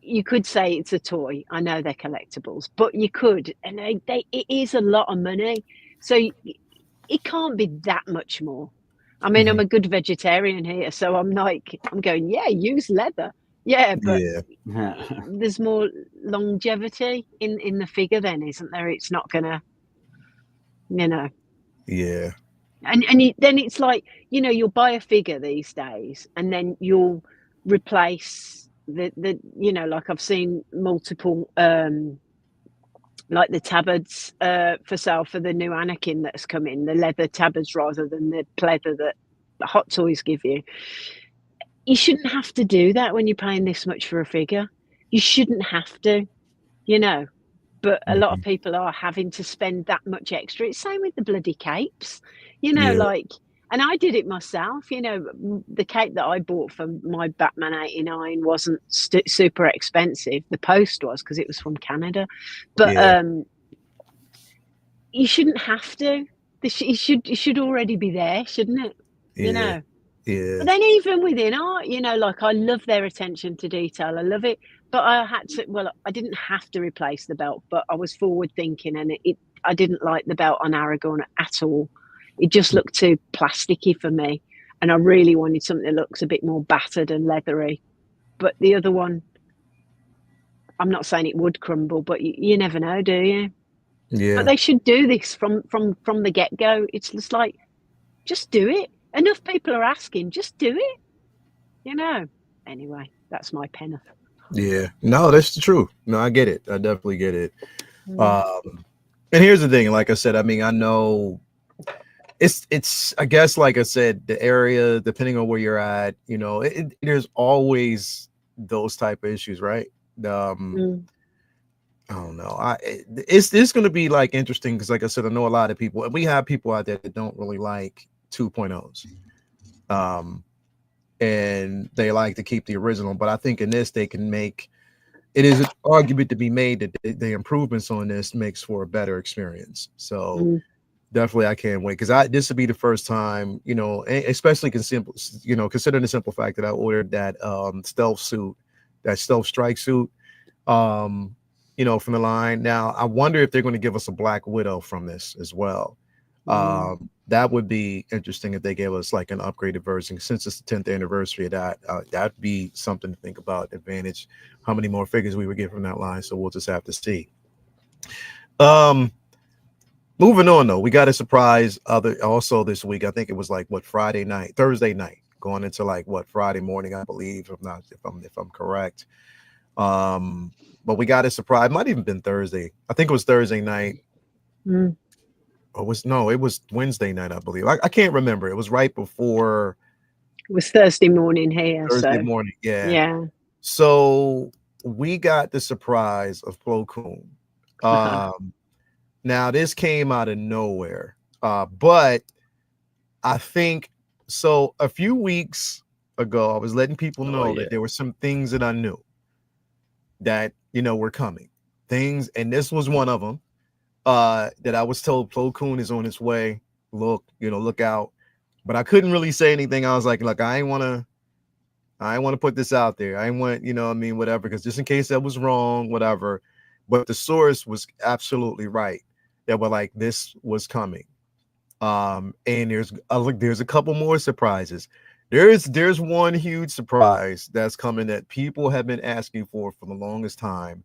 you could say it's a toy. I know they're collectibles, but you could, and it is a lot of money. So it can't be that much more. I mean, I'm a good vegetarian here, so I'm going, yeah, use leather. Yeah, but there's more longevity in the figure then, isn't there? It's not gonna, you know. Yeah. And then it's like, you know, you'll buy a figure these days, and then you'll replace the you know, like I've seen multiple like the tabards for sale for the new Anakin that's come in, the leather tabards rather than the pleather that the Hot Toys give you. You shouldn't have to do that when you're paying this much for a figure. You shouldn't have to, you know. But a lot of people are having to spend that much extra. It's same with the bloody capes, you know, like, and I did it myself, you know. The cape that I bought for my Batman 89 wasn't super expensive. The post was, because it was from Canada. But you shouldn't have to. It should already be there, shouldn't it? You know. Yeah. But then even within art, you know, like I love their attention to detail. I love it. But I didn't have to replace the belt, but I was forward thinking, and I didn't like the belt on Aragorn at all. It just looked too plasticky for me. And I really wanted something that looks a bit more battered and leathery. But the other one, I'm not saying it would crumble, but you never know, do you? Yeah. But they should do this from the get-go. It's just like, just do it. Enough people are asking, just do it. You know. Anyway, that's my penny. Yeah, no, that's the truth. No, I get it. I definitely get it. And here's the thing, like I said, I mean, I know it's I guess, like I said, the area, depending on where you're at, you know, there's always those type of issues, right? I don't know. It's going to be like interesting, because like I said, I know a lot of people, and we have people out there that don't really like 2.0s. And they like to keep the original, but I think in this they can make it is an argument to be made that the improvements on this makes for a better experience. So definitely I can't wait, because this would be the first time, you know, especially considering the simple fact that I ordered that stealth suit, that stealth strike suit, you know, from the line. Now I wonder if they're going to give us a Black Widow from this as well. That would be interesting if they gave us like an upgraded version, since it's the 10th anniversary of that. That'd be something to think about. Advantage, how many more figures we would get from that line. So we'll just have to see. Moving on though, we got a surprise also this week. I think it was like Thursday night, going into like Friday morning, I believe, if I'm correct. But we got a surprise. It might even been Thursday. I think it was Thursday night. It was Wednesday night, I believe. I can't remember. It was right before. It was Thursday morning here. Thursday morning, yeah. Yeah. So we got the surprise of Plo Koon. Now this came out of nowhere, but I think so. A few weeks ago, I was letting people know that there were some things that I knew that, you know, were coming. Things, and this was one of them. that I was told Plo Koon is on his way. Look out. But I couldn't really say anything. I was like, look, I ain't want to put this out there. I ain't want, whatever, because just in case that was wrong, whatever. But the source was absolutely right. That were like, this was coming. And there's a couple more surprises. There's one huge surprise that's coming that people have been asking for the longest time.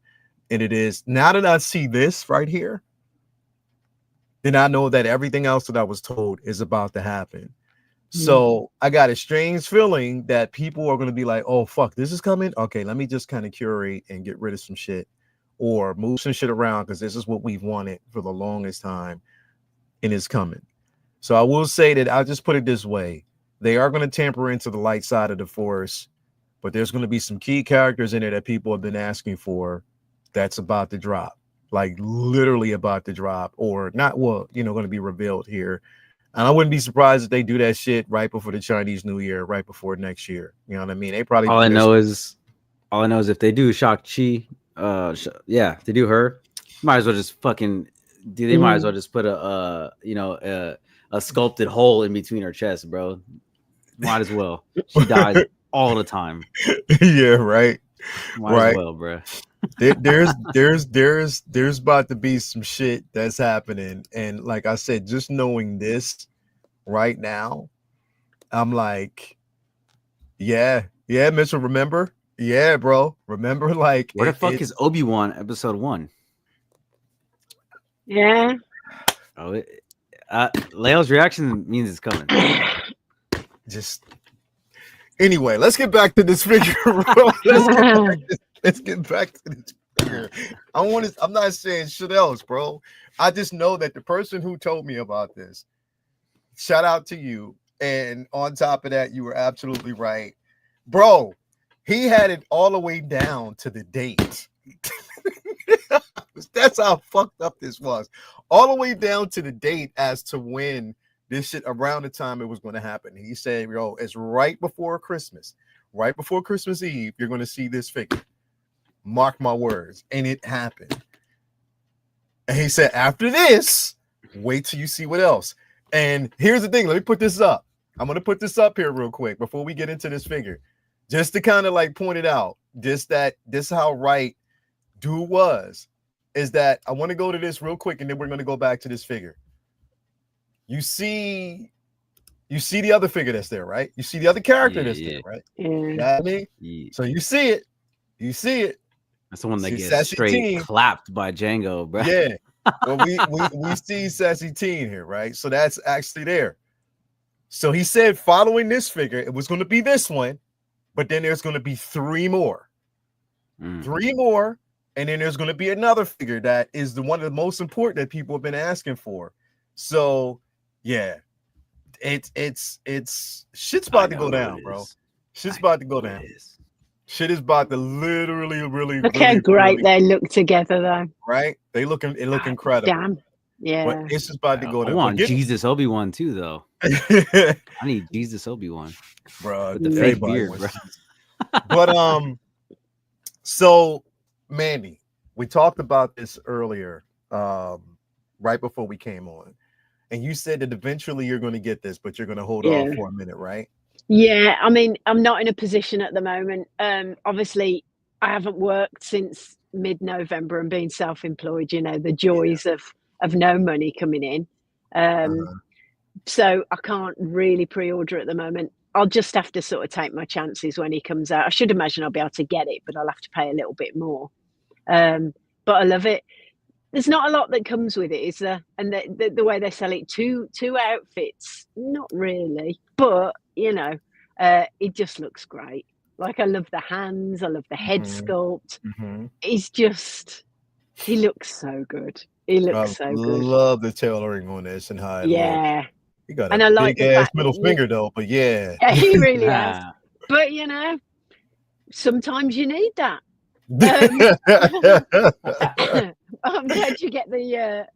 And it is, now that I see this right here, then I know that everything else that I was told is about to happen. So I got a strange feeling that people are going to be like, oh, fuck, this is coming. Okay, let me just kind of curate and get rid of some shit or move some shit around because this is what we've wanted for the longest time and it's coming. So I will say that I'll just put it this way. They are going to tamper into the light side of the force, but there's going to be some key characters in it that people have been asking for that's about to drop, like literally about to drop or not, going to be revealed here. And I wouldn't be surprised if they do that shit right before the Chinese New Year, right before next year. You know what I mean? They probably all I know is if they do Shang-Chi, if they do her, might as well just fucking they might as well just put a sculpted hole in between her chest, bro. Might as well. She dies all the time. Yeah, right. Might as well, bro. There's about to be some shit that's happening, and like I said, just knowing this right now, I'm like, yeah, Mitchell, remember, yeah, bro, remember, like, where the fuck is Obi-Wan episode 1? Yeah. Oh, Leo's reaction means it's coming. Just anyway, let's get back to this figure, bro. Let's get back to this figure. I'm not saying shit else, bro. I just know that the person who told me about this, shout out to you. And on top of that, you were absolutely right. Bro, he had it all the way down to the date. That's how fucked up this was. All the way down to the date as to when this shit, around the time it was going to happen. He said, yo, it's right before Christmas. Right before Christmas Eve, you're going to see this figure. Mark my words. And it happened. And he said, after this, wait till you see what else. And here's the thing. Let me put this up. I'm going to put this up here real quick before we get into this figure. Just to kind of like point it out. Just that this is how right dude was. Is that I want to go to this real quick and then we're going to go back to this figure. You see the other figure that's there, right? You see the other character that's there, right? Yeah. You know what I mean? Yeah. So you see it. That's the one that gets Sassy straight Teen. clapped by Django, bro. Yeah. Well, we see Sassy Teen here, right? So that's actually there. So he said following this figure, it was going to be this one, but then there's going to be 3 more. 3 more, and then there's going to be another figure that is the one of the most important that people have been asking for. So yeah, it's shit's about to go down, bro. Shit's about to go down. Shit is about to literally, really. Look how great they look together, though. Right? They look incredible. Damn. Yeah. But it's just about to go down. I want Jesus Obi-Wan too, though. I need Jesus Obi-Wan, bro. With the fake beard, bro. But so Mandy, we talked about this earlier, right before we came on, and you said that eventually you're going to get this, but you're going to hold off for a minute, right? Yeah, I mean, I'm not in a position at the moment. Obviously, I haven't worked since mid-November and being self-employed. You know, the joys of no money coming in. So I can't really pre-order at the moment. I'll just have to sort of take my chances when he comes out. I should imagine I'll be able to get it, but I'll have to pay a little bit more. But I love it. There's not a lot that comes with it, is there? And the way they sell it, two outfits, not really. But, you know, it just looks great. Like, I love the hands. I love the head sculpt. He looks so good. He looks so good. I love the tailoring on this and how it looks. You got a like big ass middle finger, though, but yeah. Yeah, he really has. But, you know, sometimes you need that. I'm glad you get the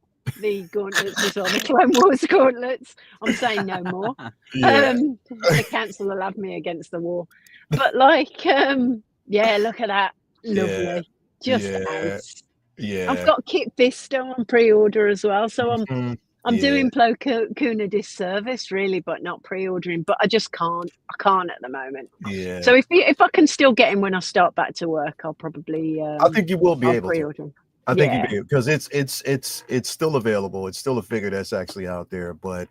gauntlets as well, the Clone Wars gauntlets. I'm saying no more. The council will have me against the wall. But like, look at that. Lovely. Just Yeah. I've got Kit Fisto on pre-order as well, so I'm Yeah. doing Plo Koon a disservice, really, but not pre-ordering. But I just can't. I can't at the moment. Yeah. So if I can still get him when I start back to work, I'll probably I think you will be I'll able to. pre-order him. I think you Yeah. do, because it's still available. It's still a figure that's actually out there, but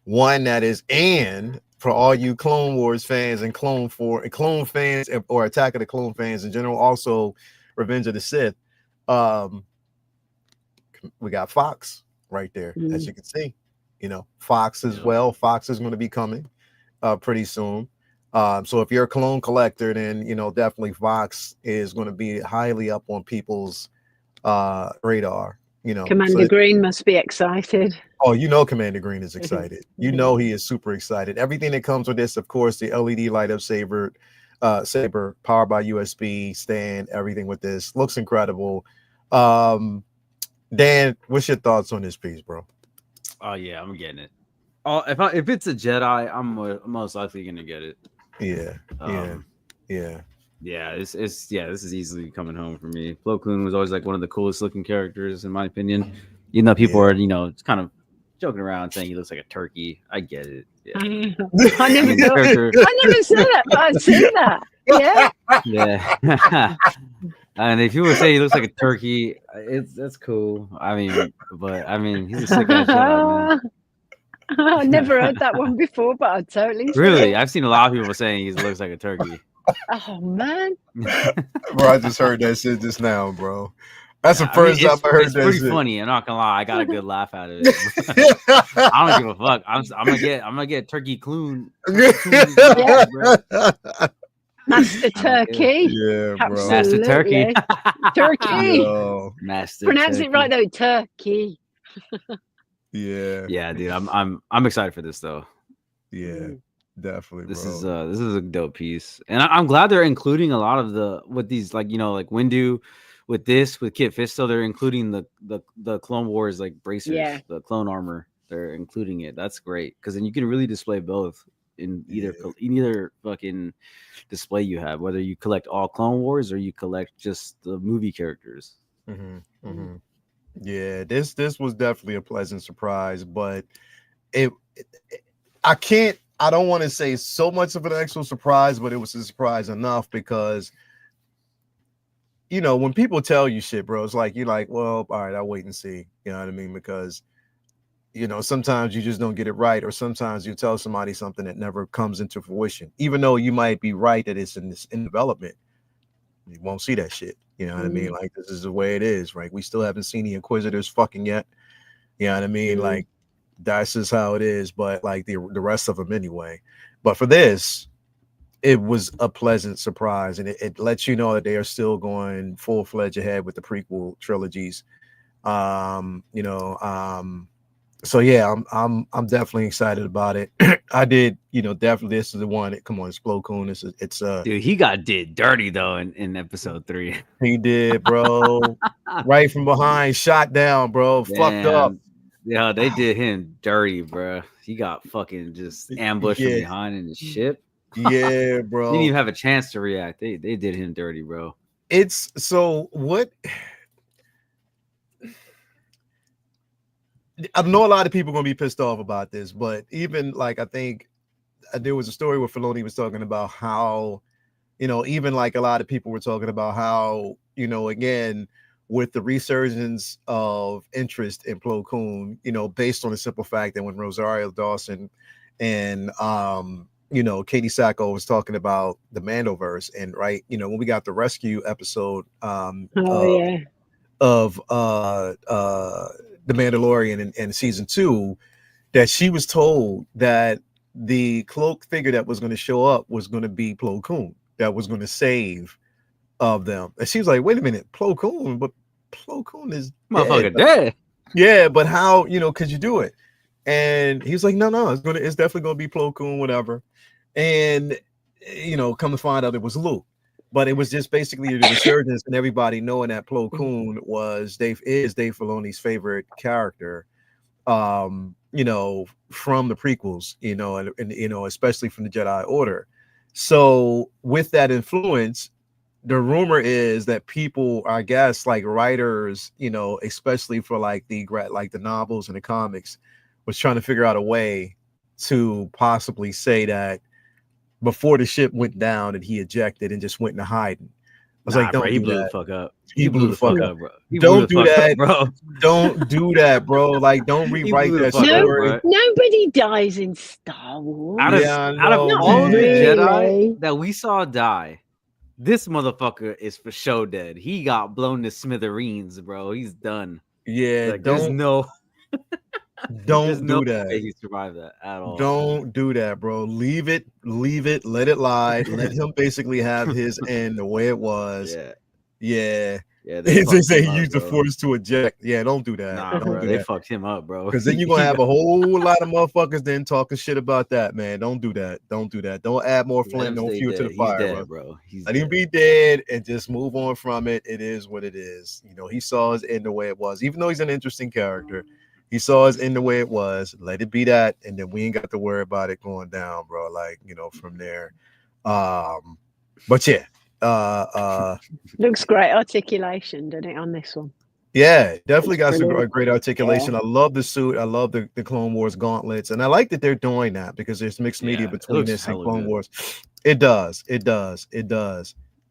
one that is, and for all you Clone Wars fans and Clone fans or Attack of the Clone fans in general, also Revenge of the Sith, we got Fox right there, as you can see. You know, Fox as well. Fox is going to be coming pretty soon. So if you're a clone collector, then you know definitely Fox is going to be highly up on people's radar. You know, Commander Green must be excited. Oh, you know, Commander Green is excited. You know, he is super excited. Everything that comes with this, of course, the LED light up saber powered by USB stand, everything with this looks incredible. Dan, what's your thoughts on this piece, bro? Oh yeah, I'm getting it. Oh, if it's a Jedi, I'm most likely gonna get it. Yeah. This is easily coming home for me. Plo Koon was always like one of the coolest looking characters, in my opinion. Even though people are, it's kind of joking around saying he looks like a turkey. I get it. Yeah. I never said that, but I've seen that. Yeah. Yeah. And if you were saying he looks like a turkey, that's cool. He's a sick ass Jedi, man. I never heard that one before, but I totally really. I've seen a lot of people saying he looks like a turkey. Oh man, bro! I just heard that shit just now, bro. That's the first time I heard that. It's pretty shit. Funny. I'm not gonna lie, I got a good laugh out of it. I don't give a fuck. I'm gonna get Turkey Kloon. Master Turkey. Yeah, bro. Master Turkey. Turkey. Yo. Master. Pronounce Turkey. it right though. Turkey. Yeah. Yeah, dude. I'm excited for this though. Yeah. Definitely, this bro. is a dope piece, and I'm glad they're including a lot of with these like Windu, with Kit Fisto. They're including the Clone Wars like bracers, the clone armor. They're including it. That's great because then you can really display both in either fucking display you have, whether you collect all Clone Wars or you collect just the movie characters. Yeah, this was definitely a pleasant surprise, but I don't want to say so much of an actual surprise, but it was a surprise enough because, when people tell you shit, bro, it's like, you're like, well, all right, I'll wait and see. You know what I mean? Because, sometimes you just don't get it right. Or sometimes you tell somebody something that never comes into fruition, even though you might be right that it's in development. You won't see that shit. You know what I mean? Like, this is the way it is, right? We still haven't seen the Inquisitors fucking yet. You know what I mean? Like, that's just how it is, but like the rest of them anyway. But for this, it was a pleasant surprise, and it lets you know that they are still going full-fledged ahead with the prequel trilogies. So yeah, I'm definitely excited about it. I did, definitely this is the one that, come on, it's Plo Koon. It's dude, he did dirty though in episode 3. He did, bro. Right from behind, shot down, bro. Damn. Fucked up. Yeah, they did him dirty, bro. He got fucking just ambushed from behind in the ship. Yeah, bro. Didn't even have a chance to react. They did him dirty, bro. It's so what I know a lot of people are gonna be pissed off about this, but even like I think there was a story where Filoni was talking about how, even like a lot of people were talking about how, again, with the resurgence of interest in Plo Koon, based on the simple fact that when Rosario Dawson and Katie Sacco was talking about the Mandoverse, and right, when we got the rescue episode of The Mandalorian in season 2, that she was told that the cloak figure that was going to show up was going to be Plo Koon, that was going to save of them. And she was like, wait a minute, Plo Koon, but Plo Koon is motherfucker dead. Yeah, but how, could you do it? And he's like, no, it's definitely going to be Plo Koon, whatever. And, come to find out it was Luke. But it was just basically the resurgence and everybody knowing that Plo Koon is Dave Filoni's favorite character, from the prequels, and especially from the Jedi Order. So with that influence, the rumor is that people, I guess, like writers, you know, especially for like the novels and the comics, was trying to figure out a way to possibly say that before the ship went down and he ejected and just went into hiding. I was like, bro, don't he do blew that. the fuck up. He blew the fuck up, bro. He blew Don't the do fuck that, up, bro. Don't do that, bro. Like, don't rewrite blew the that fuck up, story. bro. Nobody dies in Star Wars. Out of know, all the really. Jedi that we saw die, this motherfucker is for sure dead. He got blown to smithereens, bro. He's done. yeah, Like, there's no do that. way he survived that at all. Don't do that, bro. Leave it, let it lie. Let him basically have his end the way it was. Yeah. They They say he up, used the bro. force to eject. Yeah, don't do that. Nah, Don't bro, do they that. fucked him up, bro. Because then you're gonna have a whole lot of motherfuckers then talking shit about that, man. Don't do that. Don't do that. Don't add more flame, no fuel to the fire, He's dead, bro. He's Let dead. him be dead and just move on from it. It is what it is. You know, he saw his end the way it was. Even though he's an interesting character, he saw his end the way it was. Let it be that, and then we ain't got to worry about it going down, bro. Like, you know, from there. But yeah. Looks great articulation, doesn't it, on this one? Yeah, definitely got Brilliant. some great articulation. Yeah. I love the suit. I love the Clone Wars gauntlets, and I like that they're doing that because there's mixed media between this and Clone Wars. It does.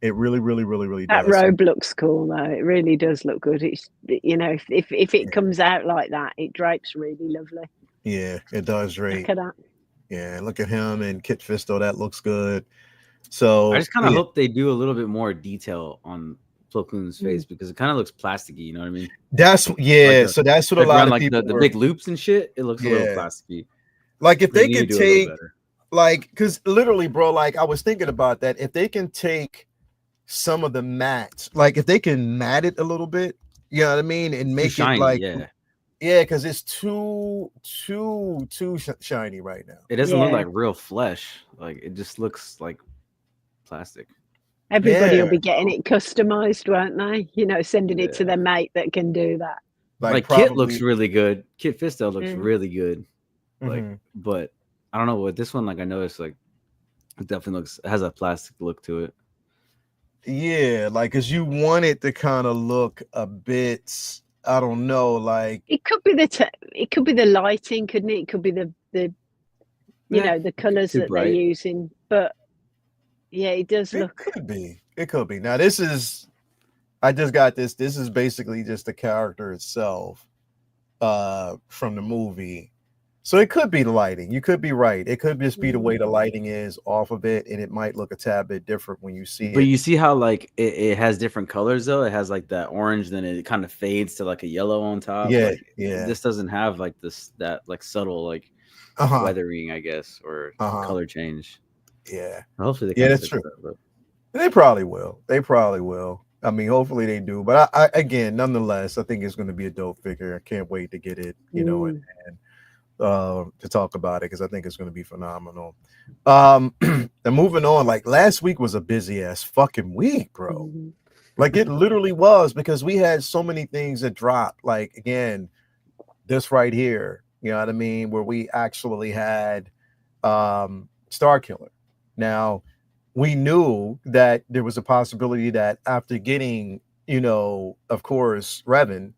It really, really, really, really that does. That robe looks cool, though. It really does look good. It's, you know, if it comes out like that, it drapes really lovely. Yeah, it does drape. Look at that. Yeah, look at him and Kit Fisto. That looks good. So I just kind of hope they do a little bit more detail on Plo Koon's face because it kind of looks plasticky. You know what I mean? That's so that's what a lot of people the big loops and shit. It looks a little plasticky. Like if they could take, like, because literally, bro, like I was thinking about that. If they can take some of the matte, like if they can matte it a little bit, you know what I mean, and make it like because it's too shiny right now. It doesn't look like real flesh. Like it just looks like plastic. Everybody will be getting it customized, won't they? You know, sending it to their mate that can do that. Like Kit looks really good. Kit Fisto looks really good. Like, but I don't know what this one. Like I noticed, like it definitely has a plastic look to it. Yeah, like because you want it to kind of look a bit. I don't know, like it could be the lighting, couldn't it? It could be the you know, the colors that they're using, but yeah, it does look. It could be. Now I just got this. This is basically just the character itself, from the movie. So it could be the lighting. You could be right. It could just be the way the lighting is off of it, and it might look a tad bit different when you see it. But you see how like it has different colors though. It has like that orange, then it kind of fades to like a yellow on top. Yeah, like, this doesn't have like that like subtle like weathering, I guess, or color change. Yeah. Hopefully they that's true. They probably will. I mean, hopefully they do. But I again, nonetheless, I think it's going to be a dope figure. I can't wait to get it, you know, and to talk about it because I think it's going to be phenomenal. And moving on, like last week was a busy ass fucking week, bro. Like it literally was because we had so many things that dropped. Like again, this right here, you know what I mean, where we actually had Star Killer. Now, we knew that there was a possibility that after getting, you know, of course, Revan,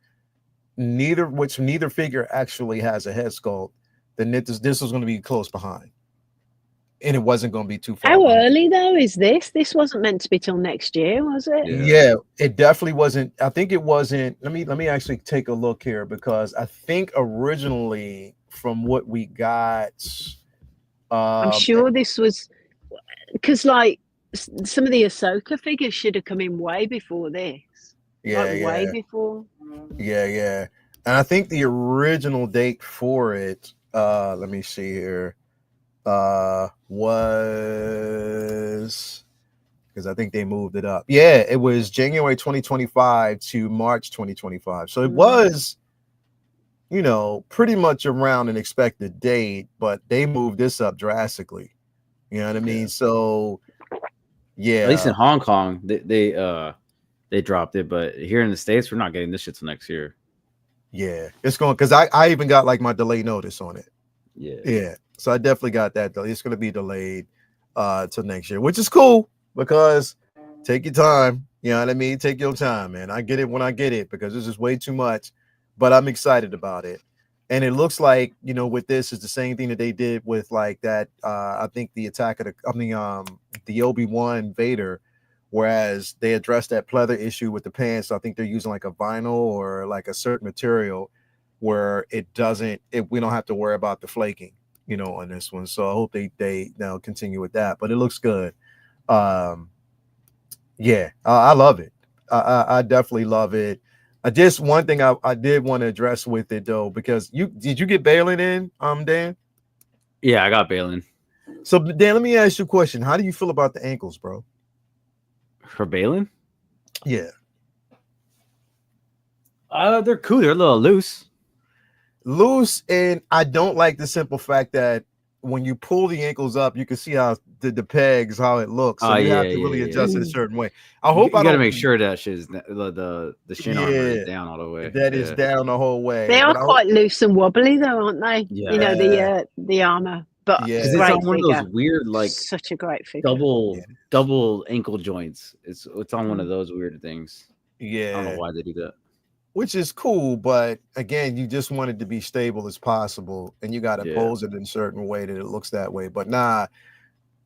neither figure actually has a head sculpt, then this was going to be close behind. And it wasn't going to be too far. How early though is this? This wasn't meant to be till next year, was it? Yeah, it definitely wasn't. I think it wasn't. Let me actually take a look here because I think originally from what we got, I'm sure this was because like some of the Ahsoka figures should have come in way before this. Way before. Yeah. And I think the original date for it, let me see here, was, because I think they moved it up. Yeah, it was January 2025 to March 2025. So it was, you know, pretty much around an expected date, but they moved this up drastically. You know what I mean? So yeah. At least in Hong Kong, they dropped it, but here in the States, we're not getting this shit till next year. Yeah, it's going because I even got like my delay notice on it. Yeah. So I definitely got that. It's going to be delayed till next year, which is cool because Take your time. You know what I mean? Take your time, man. I get it when I get it because this is way too much, but I'm excited about it. And it looks like, with this is the same thing that they did with like that. I think the the Obi-Wan Vader, whereas they addressed that pleather issue with the pants. So I think they're using like a vinyl or like a certain material where we don't have to worry about the flaking, on this one. So I hope they now continue with that, but it looks good. Yeah, I love it. I definitely love it. Just one thing I did want to address with it though, because did you get Balin in, Dan? Yeah, I got Balin. So Dan, let me ask you a question. How do you feel about the ankles, bro? For Balin? Yeah. They're cool. They're a little loose. And I don't like the simple fact that when you pull the ankles up, you can see how the pegs, how it looks. So you have to really adjust it a certain way. I hope you got to make sure that shit the shin armor is down all the way. That is down the whole way. They are quite loose and wobbly though, aren't they? Yeah. The armor. But because it's on one of those weird, like such a great figure. Double ankle joints. It's on one of those weird things. Yeah. I don't know why they do that. Which is cool, but again, you just want it to be stable as possible, and you got to pose it in a certain way that it looks that way. But nah,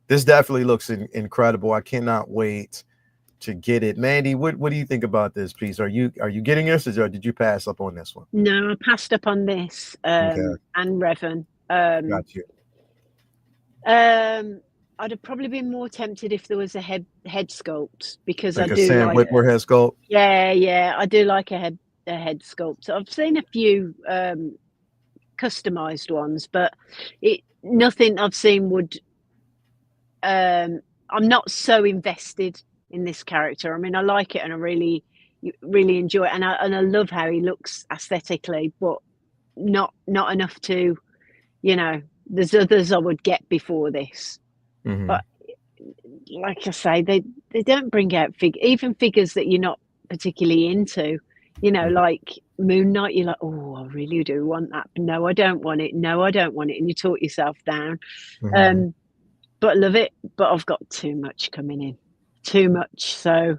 this definitely looks incredible. I cannot wait to get it. Mandy, what do you think about this piece? Are you getting this, or did you pass up on this one? No, I passed up on this and Revan. Got you. I'd have probably been more tempted if there was a head sculpt, because like I do Sam like Witwer head sculpt. Yeah, I do like a head sculpt. I've seen a few customized ones, but nothing I've seen would. I'm not so invested in this character. I mean, I like it and I really enjoy it, and I love how he looks aesthetically, but not enough to, there's others I would get before this. Mm-hmm. But like I say, they don't bring out even figures that you're not particularly into. Like Moon Knight, you're like, oh, I really do want that. No, I don't want it. No, I don't want it. And you talk yourself down. Mm-hmm. But love it. But I've got too much coming in. Too much. So,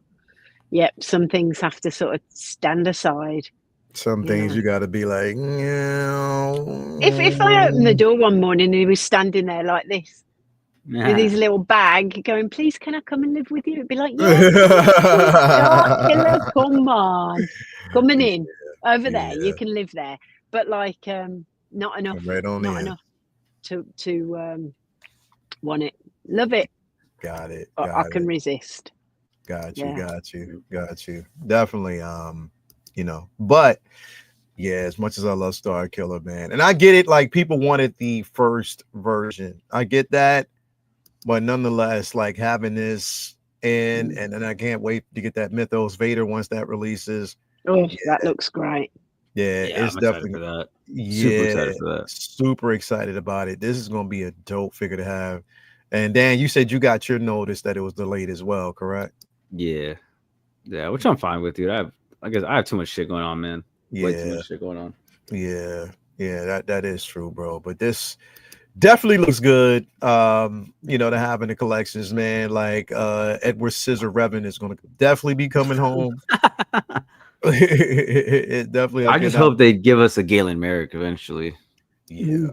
some things have to sort of stand aside. Some things you got to be like, no. If I opened the door one morning and he was standing there like this, with his little bag going, please, can I come and live with you? It'd be like, killer, come on. Coming in over there, you can live there. But like not enough enough to want it. Love it. Got it. I can resist. Got you. Definitely but yeah, as much as I love Star Killer, man, and I get it, like people wanted the first version. I get that. But nonetheless, like having this and then I can't wait to get that Mythos Vader once that releases. Oh, that looks great. Yeah, it's definitely for that. Super excited for that. Super excited about it. This is gonna be a dope figure to have. And Dan, you said you got your notice that it was delayed as well, correct? Yeah, which I'm fine with, dude. I guess I have too much shit going on, man. Way too much shit going on. Yeah, that is true, bro. But this definitely looks good. To have in the collections, man. Like Edward Scissor Revan is gonna definitely be coming home. It definitely. I just hope they give us a Galen Merrick eventually. Yeah.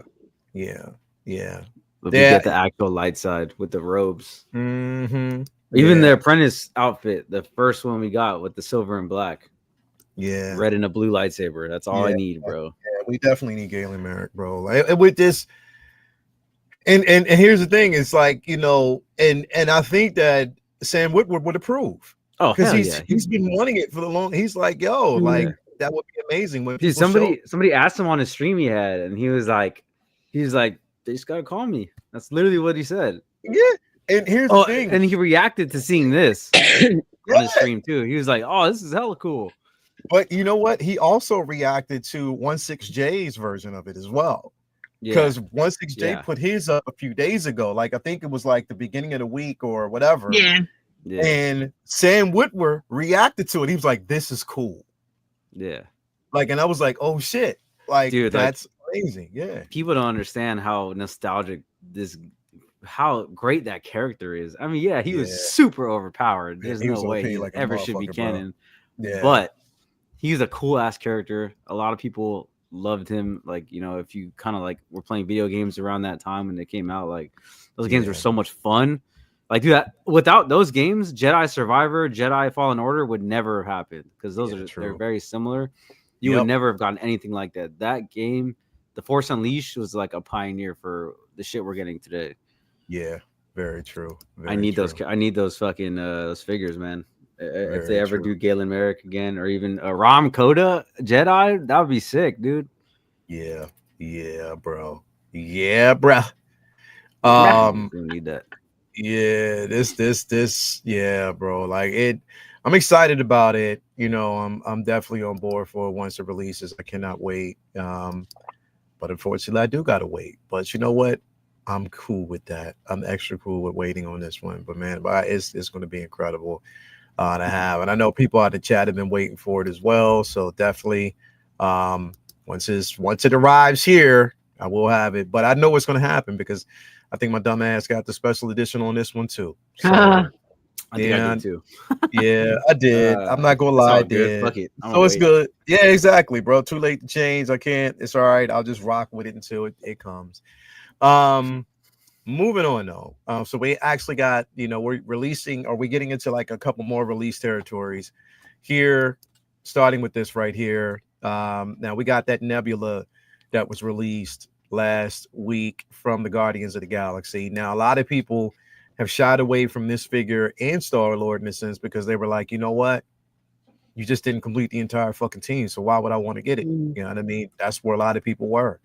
But we get the actual light side with the robes. Mm-hmm. Even the apprentice outfit, the first one we got with the silver and black. Yeah. Red and a blue lightsaber. That's all I need, bro. Yeah, we definitely need Galen Merrick, bro. Like with this. And here's the thing, it's like, and I think that Sam Witwer would approve. Oh, because he's been wanting it for the long. He's like, like that would be amazing when somebody asked him on a stream he had, and he was like, they just gotta call me. That's literally what he said. Yeah. And here's the thing, and he reacted to seeing this on the stream too. He was like, oh, this is hella cool. But you know what? He also reacted to 16J's version of it as well. Because 16J put his up a few days ago. Like I think it was like the beginning of the week or whatever. Yeah. And Sam Witwer reacted to it. He was like, "This is cool." Yeah. Like, and I was like, "Oh shit!" Like, dude, that's amazing. Yeah. People don't understand how nostalgic how great that character is. I mean, yeah, he was super overpowered. There's he no was way OP he like a ever should be motherfucker, canon. Yeah. But he's a cool ass character. A lot of people loved him. Like, you know, if you kind of like were playing video games around that time when they came out, like those games were so much fun. Like, dude, without those games, Jedi Survivor, Jedi Fallen Order would never have happened because those they're very similar. You would never have gotten anything like that. That game, The Force Unleashed, was like a pioneer for the shit we're getting today. Yeah, very true. I need those fucking those figures, man. If they ever do Galen Merrick again, or even Ram Koda Jedi, that would be sick, dude. Yeah, bro. Yeah, bro. We need that. Yeah, this, yeah, bro. Like it, I'm excited about it. You know, I'm definitely on board for it once it releases. I cannot wait. But unfortunately, I do gotta wait. But you know what? I'm cool with that. I'm extra cool with waiting on this one. But man, it's going to be incredible to have. And I know people out in the chat have been waiting for it as well. So definitely, once it arrives here, I will have it. But I know what's going to happen because I think my dumb ass got the special edition on this one too. So I think I did too. Yeah, I did. I'm not gonna lie, I did. Fuck it. So it's good. Yeah, exactly, bro. Too late to change. I can't. It's all right. I'll just rock with it until it comes. Moving on though. So we actually got, you know, we're releasing, or we getting into like a couple more release territories here, starting with this right here. Now we got that Nebula that was released last week from the Guardians of the Galaxy. Now a lot of people have shied away from this figure and Star-Lord in a sense because they were like, you know what? You just didn't complete the entire fucking team. So why would I want to get it? You know what I mean? That's where a lot of people were.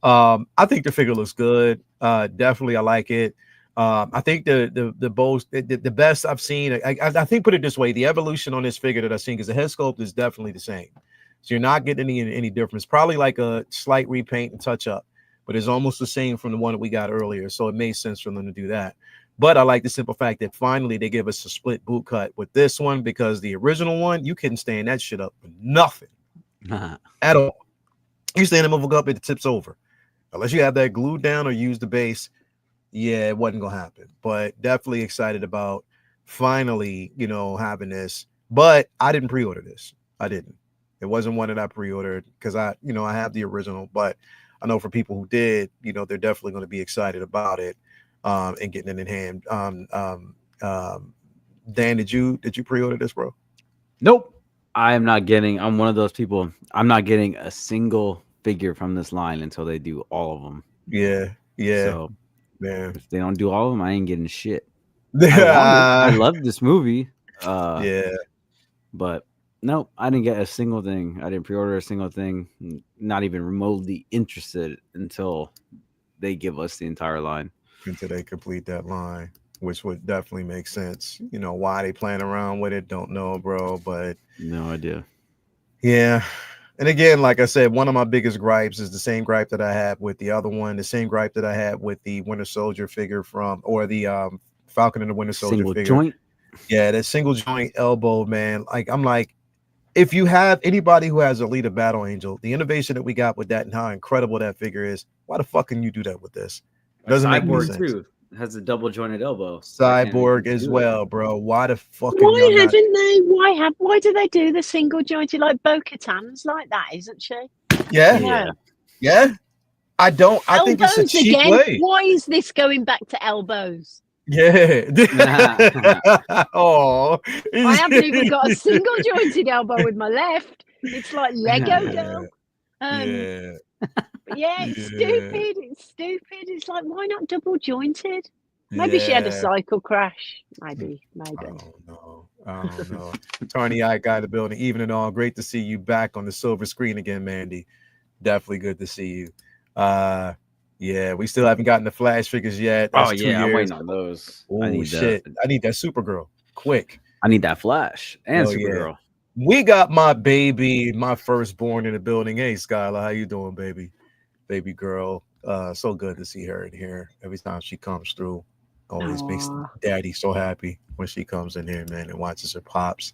I think the figure looks good. Definitely, I like it. I think the best I've seen. I think, put it this way: the evolution on this figure that I've seen, because the head sculpt is definitely the same. So you're not getting any difference. Probably like a slight repaint and touch up, but it's almost the same from the one that we got earlier. So it made sense for them to do that. But I like the simple fact that finally they give us a split boot cut with this one, because the original one, you couldn't stand that shit up for nothing at all. You stand them up, it tips over. Unless you have that glued down or use the base, yeah, it wasn't gonna happen. But definitely excited about finally, you know, having this. But I didn't pre-order this. I didn't. It wasn't one that I pre-ordered because I have the original. But I know for people who did, you know, they're definitely going to be excited about it and getting it in hand. Dan, did you pre-order this, bro? Nope. I'm one of those people. I'm not getting a single figure from this line until they do all of them. Yeah. So if they don't do all of them, I ain't getting shit. I love this movie. But nope, I didn't get a single thing. I didn't pre-order a single thing. Not even remotely interested until they give us the entire line. Until they complete that line, which would definitely make sense. You know, why they playing around with it, don't know, bro. But no idea. Yeah. And again, like I said, one of my biggest gripes is the same gripe that I had with the other one, the same gripe that I had with the Winter Soldier figure or the Falcon and the Winter Soldier single figure. Joint. Yeah, that single joint elbow, man. Like, I'm like, if you have anybody who has Elite of Battle Angel, the innovation that we got with that and how incredible that figure is, why the fuck can you do that with this? Doesn't make any sense. Too has a double jointed elbow. Cyborg as well, bro. Why the fuck? Why haven't they? Why do they do the single jointed, like Bo-Katan's like that, isn't she? Yeah. I think it's a cheap way. Why is this going back to elbows? Yeah. Oh, I haven't even got a single jointed elbow with my left. It's like Lego girl. It's stupid. It's stupid. It's like, why not double jointed? Maybe she had a cycle crash. Maybe. I don't know. Tony, I got the building. Even and all, great to see you back on the silver screen again, Mandy. Definitely good to see you. Yeah, we still haven't gotten the Flash figures yet. That's 2 years. I'm waiting on those. Oh shit! I need that Supergirl quick. I need that Flash and Supergirl. Yeah. We got my baby, my firstborn in the building. Hey, Skylar, how you doing, baby girl? So good to see her in here. Every time she comes through, always makes Daddy so happy when she comes in here, man, and watches her pops.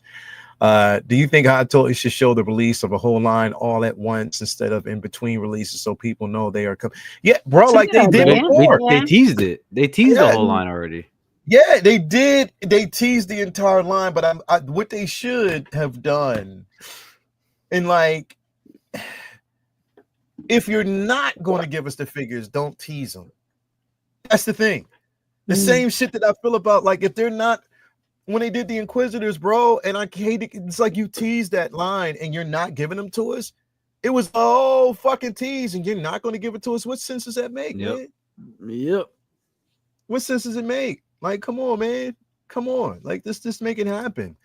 Do you think Hot Toys should show the release of a whole line all at once instead of in between releases so people know they are coming? Yeah, bro, That's a like good they did idea. before. They teased it. They teased the Yeah. whole line already. Yeah, they did. They teased the entire line, but what they should have done, and like, if you're not going to give us the figures, don't tease them. That's the thing. The same shit that I feel about, like, if they're not, when they did the Inquisitors, bro, and I hate it, it's like you tease that line and you're not giving them to us. It was oh fucking tease, and you're not going to give it to us. What sense does that make, man? Yep. What sense does it make? Like, come on, man. Come on. Like, just make it happen.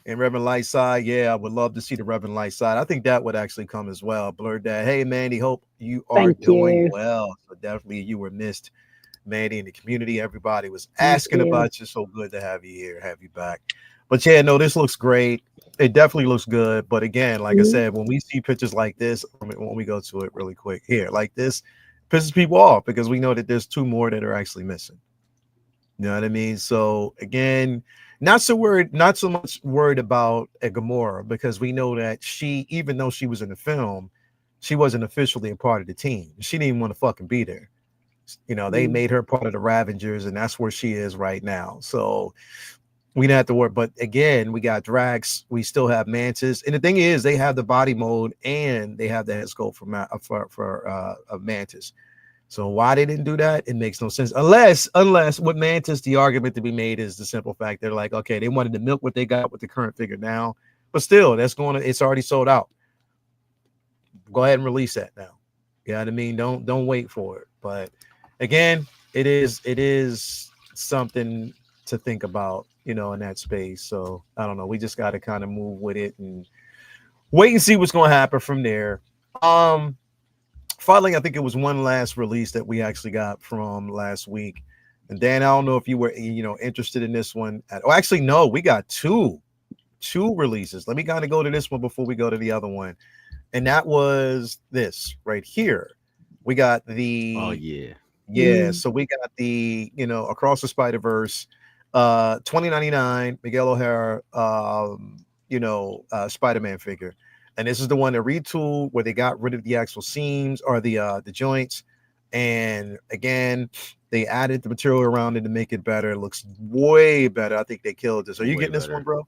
And Reverend Lightside, yeah, I would love to see the Reverend Lightside. I think that would actually come as well. Blurred Dad, hey, Mandy, hope you are doing well. So definitely you were missed, Mandy, in the community. Everybody was asking about you. So good to have you here, have you back. But yeah, no, this looks great. It definitely looks good. But again, like I said, when we see pictures like this, when we go to it really quick here, like this pisses people off because we know that there's 2 more that are actually missing. You know what I mean? So again, not so much worried about a Gamora, because we know that she, even though she was in the film, she wasn't officially a part of the team. She didn't even want to fucking be there. You know, they made her part of the Ravengers, and that's where she is right now. So we don't have to worry. But again, we got Drax, we still have Mantis, and the thing is, they have the body mode and they have the head sculpt for Mantis. So why they didn't do that, it makes no sense. Unless with Mantis, the argument to be made is the simple fact they're like, okay, they wanted to milk what they got with the current figure now, but still, it's already sold out. Go ahead and release that now. You know what I mean? Don't wait for it. But again, it is something to think about, you know, in that space. So I don't know. We just got to kind of move with it and wait and see what's going to happen from there. Finally, I think it was one last release that we actually got from last week. And Dan, I don't know if you were, you know, interested in this one. Actually, no, we got two releases. Let me kind of go to this one before we go to the other one. And that was this right here. We got the so we got the, you know, Across the Spider-Verse 2099 Miguel O'Hara Spider-Man figure. And this is the one that retooled where they got rid of the actual seams or the joints. And again, they added the material around it to make it better. It looks way better. I think they killed this. Are you getting this one, bro?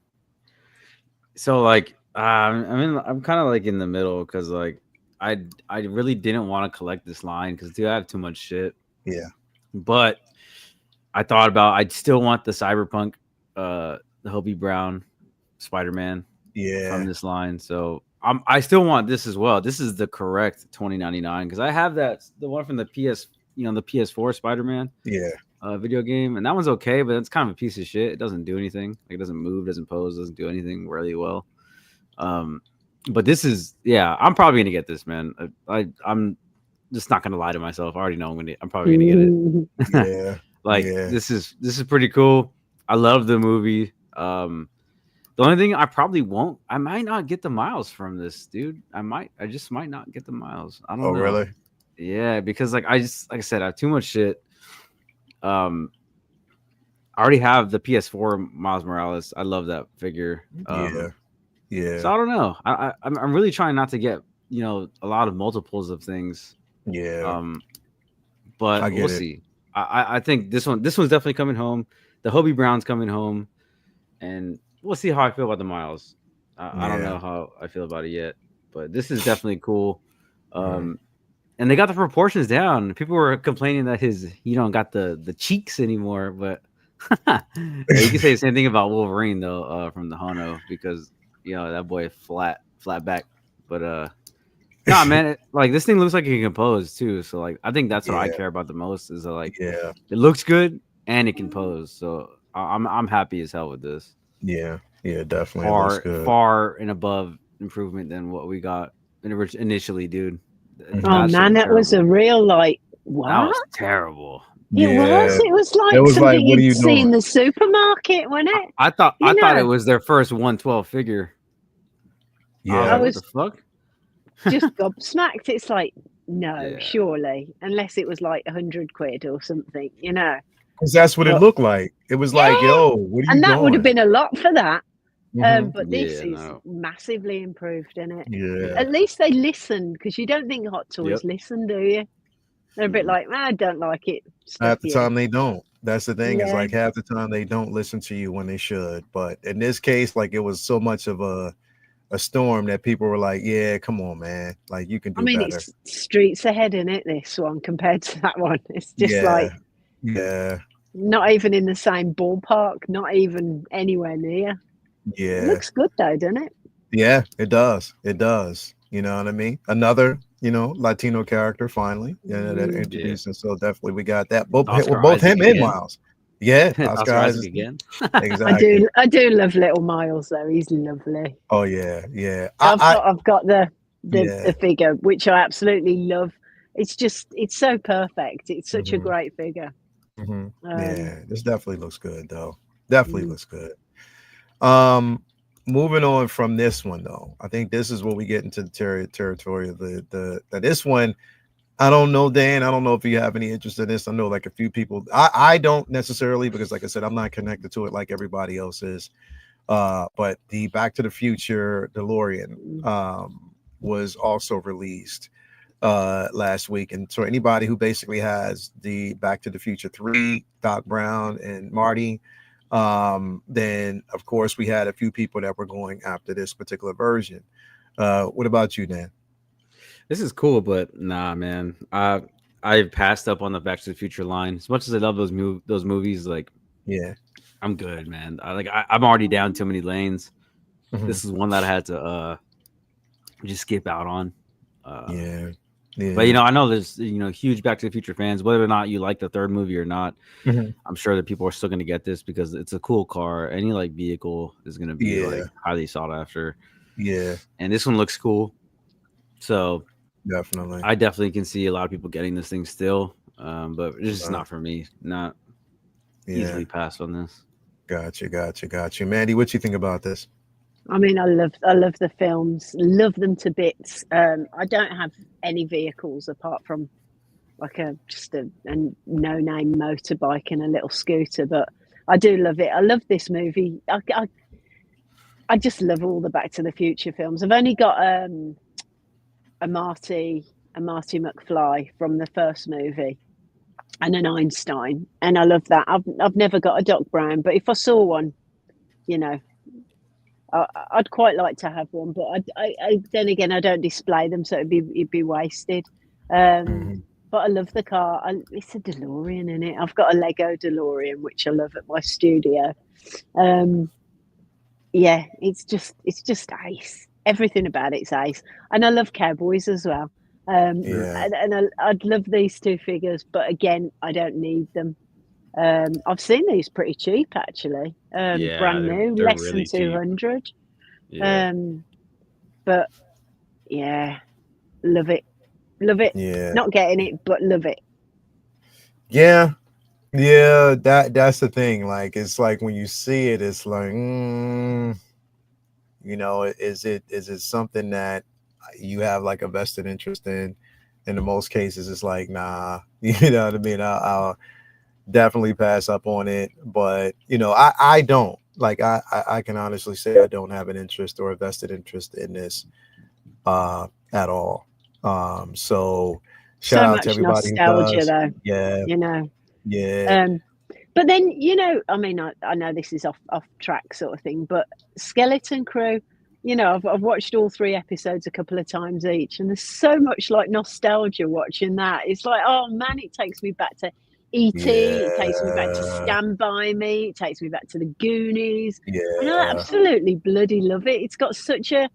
So like, I'm kind of like in the middle because like I really didn't want to collect this line because I have too much shit. Yeah. But I thought about I'd still want the Cyberpunk, the Hobie Brown Spider-Man from this line. So I still want this as well. This is the correct 2099 because I have the one from the the PS4 Spider-Man video game, and that one's okay, but it's kind of a piece of shit. It doesn't do anything. Like, it doesn't move, doesn't pose, doesn't do anything really well. But this is I'm probably gonna get this, man. I'm just not gonna lie to myself. I already know I'm probably gonna get it. This is pretty cool. I love the movie. The only thing I probably won't, I might not get the miles from this, dude. I just might not get the miles. I don't know. Oh, really? Yeah, because like I said, I have too much shit. I already have the PS4 Miles Morales. I love that figure. So I don't know. I'm really trying not to get, you know, a lot of multiples of things. But we'll see. I think this one's definitely coming home. The Hobie Brown's coming home, and we'll see how I feel about the miles. I don't know how I feel about it yet, but this is definitely cool. And they got the proportions down. People were complaining that you don't got the cheeks anymore, but you can say the same thing about Wolverine though, from the Hono, because you know that boy flat back. But nah, man, like this thing looks like it can pose too. So like I think that's what I care about the most is like it looks good and it can pose. So I'm happy as hell with this. Yeah, definitely. Far and above improvement than what we got initially, dude. Oh man, that was a real like what? That was terrible. It was like something you'd see in the supermarket, wasn't it? I thought it was their first 112 figure. I was what the fuck? just gobsmacked. It's like no, surely, unless it was like 100 quid or something, you know. Because that's what it looked like. It was like, yo, what are you doing? And that would have been a lot for that. But this Yeah, is no. massively improved in it. Yeah. At least they listen, because you don't think Hot Toys Yep. listen, do you? They're a bit like, I don't like it. Stuff Half the you. time they don't. That's the thing, is Yeah. like half the time they don't listen to you when they should. But in this case, like, it was so much of a storm that people were like, yeah, come on, man. Like, you can I do mean, better. it's streets ahead in it, this one, compared to that one. It's just Yeah. like Yeah. not even in the same ballpark, not even anywhere near. It Yeah. looks good though, doesn't it? Yeah, it does. It does. You know what I mean? Another, Latino character finally. Yeah, that introduced. And so definitely we got that. Both Oscar him Isaac and again. Miles. Yeah, Oscar Isaac again. Exactly. I do love little Miles though. He's lovely. Oh yeah, yeah. I've got the Yeah. figure, which I absolutely love. It's so perfect. It's such a Mhm. great figure. Yeah, this definitely looks good though. Definitely looks good. Moving on from this one though, I think this is where we get into the territory of the this one. I don't know, Dan. I don't know if you have any interest in this. I know like a few people. I don't necessarily, because like I said, I'm not connected to it like everybody else is. But the Back to the Future DeLorean was also released last week, and so anybody who basically has the Back to the Future 3, Doc Brown and Marty, then of course we had a few people that were going after this particular version. What about you, Dan? This is cool, but nah, man. I passed up on the Back to the Future line. As much as I love those movies, like, Yeah, I'm good, man. I'm already down too many lanes. This is one that I had to just skip out on. Yeah. But I know there's huge Back to the Future fans. Whether or not you like the third movie or not, I'm sure that people are still going to get this because it's a cool car. Any like vehicle is going to be like highly sought after. Yeah, and this one looks cool. So definitely, I definitely can see a lot of people getting this thing still, but it's just not for me. Not easily passed on this. Gotcha. Mandy, what you think about this? I mean, I love the films, love them to bits. I don't have any vehicles apart from like just a no-name motorbike and a little scooter, but I do love it. I love this movie. I just love all the Back to the Future films. I've only got a Marty McFly from the first movie and an Einstein, and I love that. I've never got a Doc Brown, but if I saw one, I'd quite like to have one, but I then again I don't display them, so it'd be wasted. But I love the car. It's a DeLorean in it. I've got a Lego DeLorean which I love at my studio. Yeah, it's just ace. Everything about it's ace, and I love cowboys as well. And I'd love these two figures, but again, I don't need them. I've seen these pretty cheap actually. Brand new, they're less really than 200. Yeah. But yeah, love it. Yeah, Not getting it, but love it. Yeah, that's the thing. Like, it's like when you see it, it's like, is it something that you have like a vested interest in? In the most cases, it's like, nah. You know what I mean? I'll definitely pass up on it. But I don't. Like, I can honestly say I don't have an interest or a vested interest in this at all. So shout out to everybody who does. Though. Yeah. But then I mean, I know this is off track sort of thing, but Skeleton Crew, I've watched all 3 episodes a couple of times each, and there's so much like nostalgia watching that. It's like, oh man, it takes me back to E.T. It takes me back to Stand By Me. It takes me back to the Goonies. And I absolutely bloody love it. It's got such a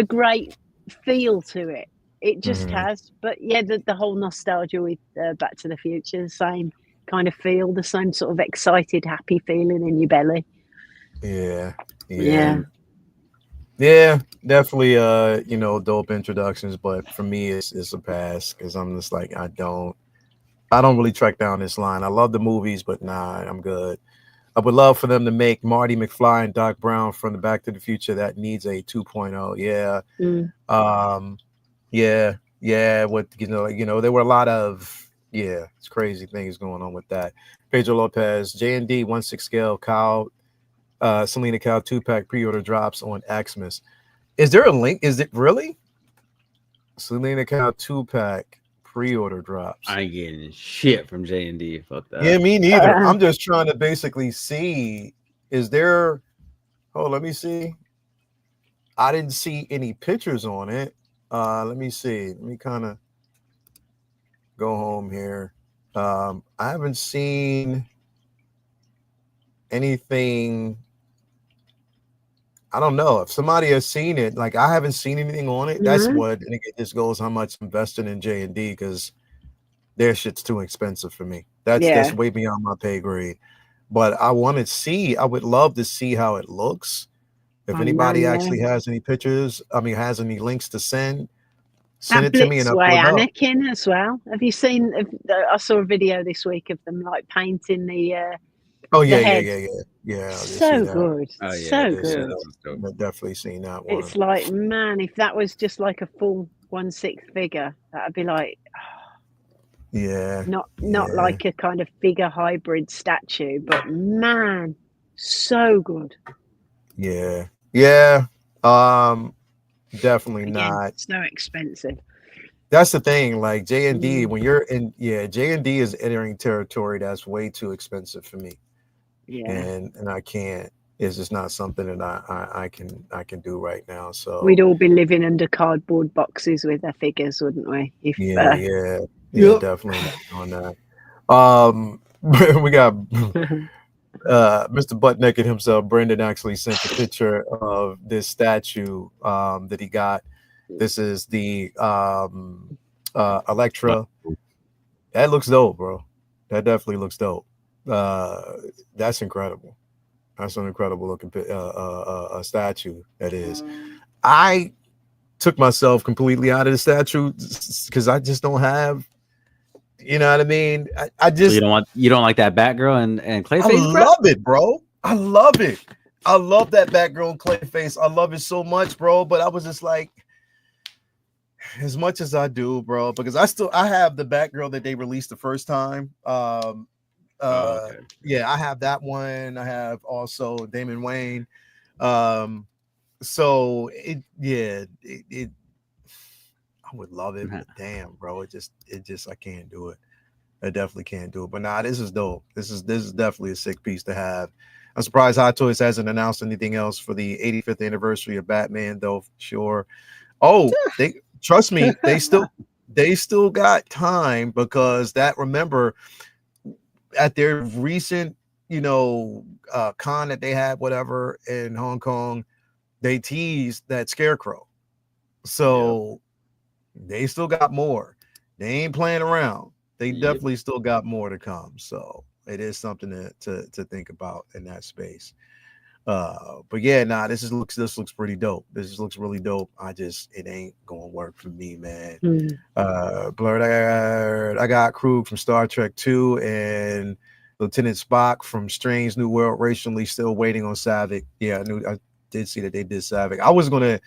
great feel to it. It just has. But yeah, the whole nostalgia with Back to the Future, the same kind of feel, the same sort of excited, happy feeling in your belly. Yeah. Definitely dope introductions, but for me it's a pass, because I'm just like, I don't really track down this line. I love the movies, but nah, I'm good. I would love for them to make Marty McFly and Doc Brown from the Back to the Future. That needs a 2.0. What there were a lot of it's crazy things going on with that. Pedro Lopez, J&D 1/6 scale, Kyle Selena Kyle 2-pack pre-order drops on Xmas. Is there a link? Is it really? Selena Kyle 2-pack pre-order drops. I ain't getting shit from J&D. Fuck that. Yeah, me neither. I'm just trying to basically see, is there, let me see. I didn't see any pictures on it. Let me see. Let me kind of go home here. I haven't seen anything. I don't know if somebody has seen it. Like, I haven't seen anything on it. That's what, and it just goes how much invested in J&D, because their shit's too expensive for me. That's way beyond my pay grade. But I want to see. I would love to see how it looks. If anybody actually has any pictures, has any links to send it to me, and I'll pull it up. Anakin as well. Have you seen? I saw a video this week of them like painting the. Oh yeah. So good. Oh, yeah, so good. I've definitely seen that one. It's like, man, if that was just like a full 1/6 figure, that'd be like. Not like a kind of figure hybrid statue, but man, so good. Yeah. Definitely not so expensive. That's the thing. Like J&D, when you're in, J&D is entering territory that's way too expensive for me. Yeah. And I can't. It's just not something that I can do right now. So we'd all be living under cardboard boxes with their figures, wouldn't we? If, definitely on that. We got Mr. Butt Naked himself. Brendan actually sent a picture of this statue that he got. This is the Electra. That looks dope, bro. That definitely looks dope. That's incredible. That's an incredible looking statue. That is. I took myself completely out of the statue because I just don't have. You know what I mean? I just you don't like that Batgirl and Clayface. I love it, bro. I love it. I love that Batgirl and Clayface. I love it so much, bro. But I was just like, as much as I do, bro, because I have the Batgirl that they released the first time. Yeah, I have that one. I have also Damon Wayne. So it I would love it, but damn, bro, it just I can't do it. I definitely can't do it. But nah, this is dope. This is definitely a sick piece to have. I'm surprised Hot Toys hasn't announced anything else for the 85th anniversary of Batman, though. Sure. Oh, they trust me, they still got time, because remember at their recent, con that they had, whatever, in Hong Kong, they teased that Scarecrow. So they still got more. They ain't playing around. They definitely still got more to come. So it is something to think about in that space. But yeah, this looks pretty dope. This looks really dope. It ain't gonna work for me, man. Blurred, I got Krug from Star Trek 2 and Lieutenant Spock from Strange New World recently, still waiting on Savick. Yeah, I did see that they did Savick. I was gonna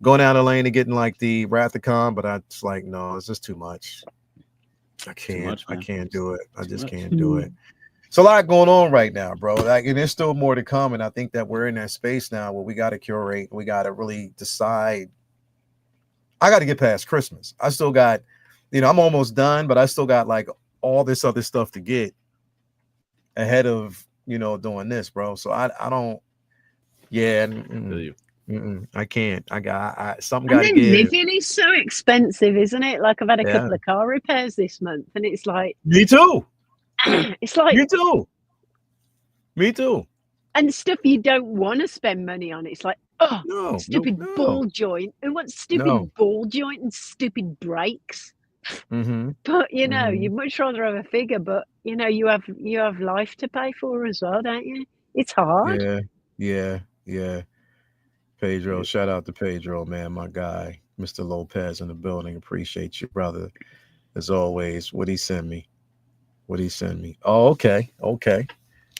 go down the lane and getting like the Wrath of Khan, but I was like, no, it's just too much. I can't do it. I just can't do it. It's a lot going on right now, bro. Like, and there's still more to come. And I think that we're in that space now where we got to curate. We got to really decide. I got to get past Christmas. I still got, I'm almost done, but I still got like all this other stuff to get ahead of, doing this, bro. So I don't, I can't. I got something got to give. Living is so expensive, isn't it? Like, I've had a couple of car repairs this month, and it's like, me too. It's like, me too. And stuff you don't want to spend money on. It's like, stupid ball joint. Who wants stupid ball joint and stupid brakes? But you'd much rather have a figure. But you have life to pay for as well, don't you? It's hard. Yeah. Pedro, shout out to Pedro, man, my guy, Mr. Lopez in the building. Appreciate you, brother, as always. What'd he send me? Oh, okay.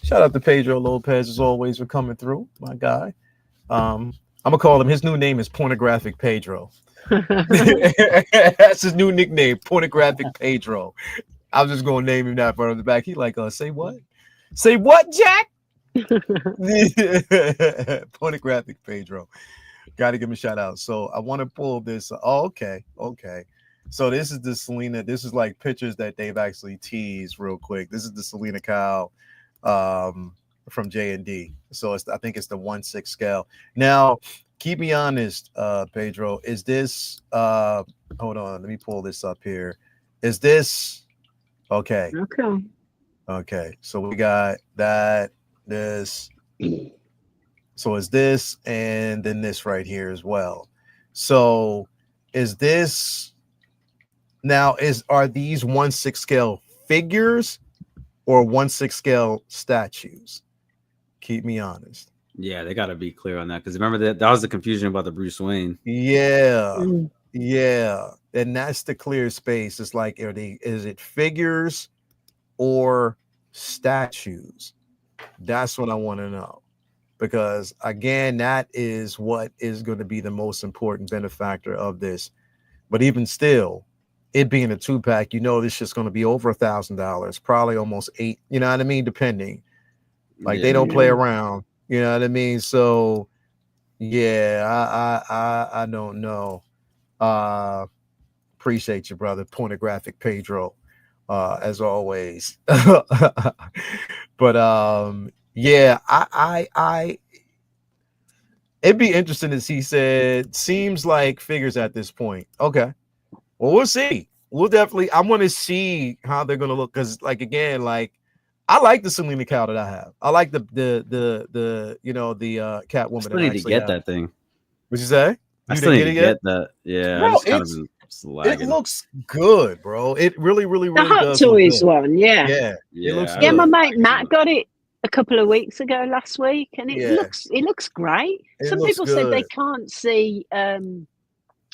Shout out to Pedro Lopez as always for coming through, my guy. I'm gonna call him. His new name is Pornographic Pedro. That's his new nickname, Pornographic Pedro. I was just gonna name him that front of the back. He like, say what? Say what, Jack? Pornographic Pedro. Got to give him a shout out. So I want to pull this. Oh, okay. So this is the Selena. This is like pictures that they've actually teased real quick. This is the Selena Kyle from J&D. So I think it's the 1/6 scale. Now, keep me honest, Pedro. Is this hold on, let me pull this up here. Is this okay? Okay. So we got that, this. So is this and then this right here as well. So is this now are these 1/6 scale figures or 1/6 scale statues? Keep me honest. Yeah, they got to be clear on that because remember that was the confusion about the Bruce Wayne. Yeah, and that's the clear space. It's like, is it figures or statues? That's what I want to know, because again, that is what is going to be the most important benefactor of this. But even still, it being a 2-pack, this shit's going to be over $1,000, probably almost $8. You know what I mean? Depending. Like, they don't play around. You know what I mean? So yeah, I don't know. Appreciate you, brother. Pornographic Pedro, as always. But yeah, I it'd be interesting to see. Said seems like figures at this point. Okay, well, we'll see. We'll definitely. I want to see how they're gonna look, because, like, again, like, I like the Selena cow that I have. I like the Catwoman. I still need to get that thing. What'd you say? I still need to get that. Yeah, bro, I just kind of been it looks good, bro. It really the Hot does. Toys one, yeah. It looks good. Yeah, my mate Matt got it a couple of weeks ago last week, and it looks great. Some people said they can't see what's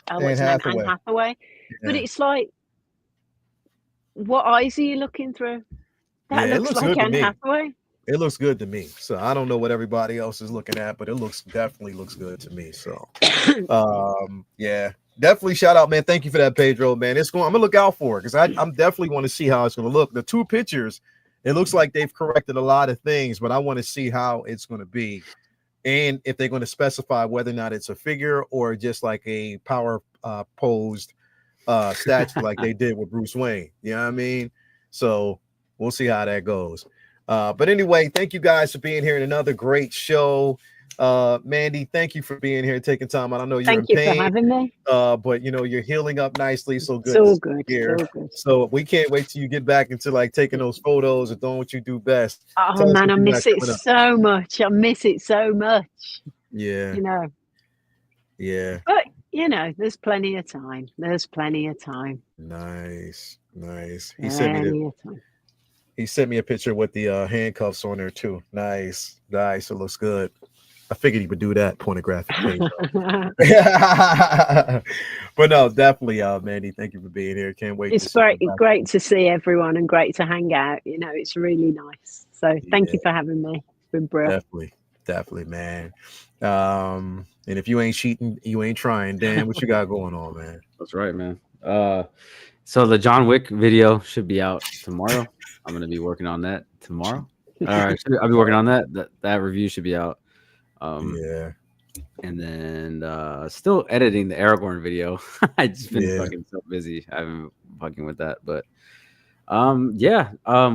her name, Anne Hathaway, but it's like, what eyes are you looking through? That looks like Anne Hathaway. It looks good to me. So I don't know what everybody else is looking at, but it definitely looks good to me. So yeah, definitely shout out, man. Thank you for that, Pedro, man. I'm gonna look out for it, because I'm definitely want to see how it's gonna look. The 2 pictures, it looks like they've corrected a lot of things, but I want to see how it's gonna be, and if they're going to specify whether or not it's a figure or just like a power posed statue like they did with Bruce Wayne. You know what I mean? So we'll see how that goes. But anyway, thank you guys for being here in another great show. Mandy, thank you for being here, taking time out. I know you're in pain. Thank you for having me. But you're healing up nicely. So good. So good. Here. So good. So we can't wait till you get back into like taking those photos and doing what you do best. Oh man, I miss it so much. Yeah. Yeah. But there's plenty of time. Nice. He sent me a picture with the handcuffs on there too. Nice. It looks good. I figured he would do that. Pornographic page. But no, definitely, Mandy, thank you for being here. Can't wait. It's great to see everyone and great to hang out. It's really nice. So thank you for having me. It's been brilliant. Definitely, man. And if you ain't cheating, you ain't trying. Dan, what you got going on, man? That's right, man. So the John Wick video should be out tomorrow. I'm gonna be working on that tomorrow. All right, I'll be working on that. That review should be out. Yeah. And then still editing the Aragorn video. I just been fucking so busy. I haven't been fucking with that, but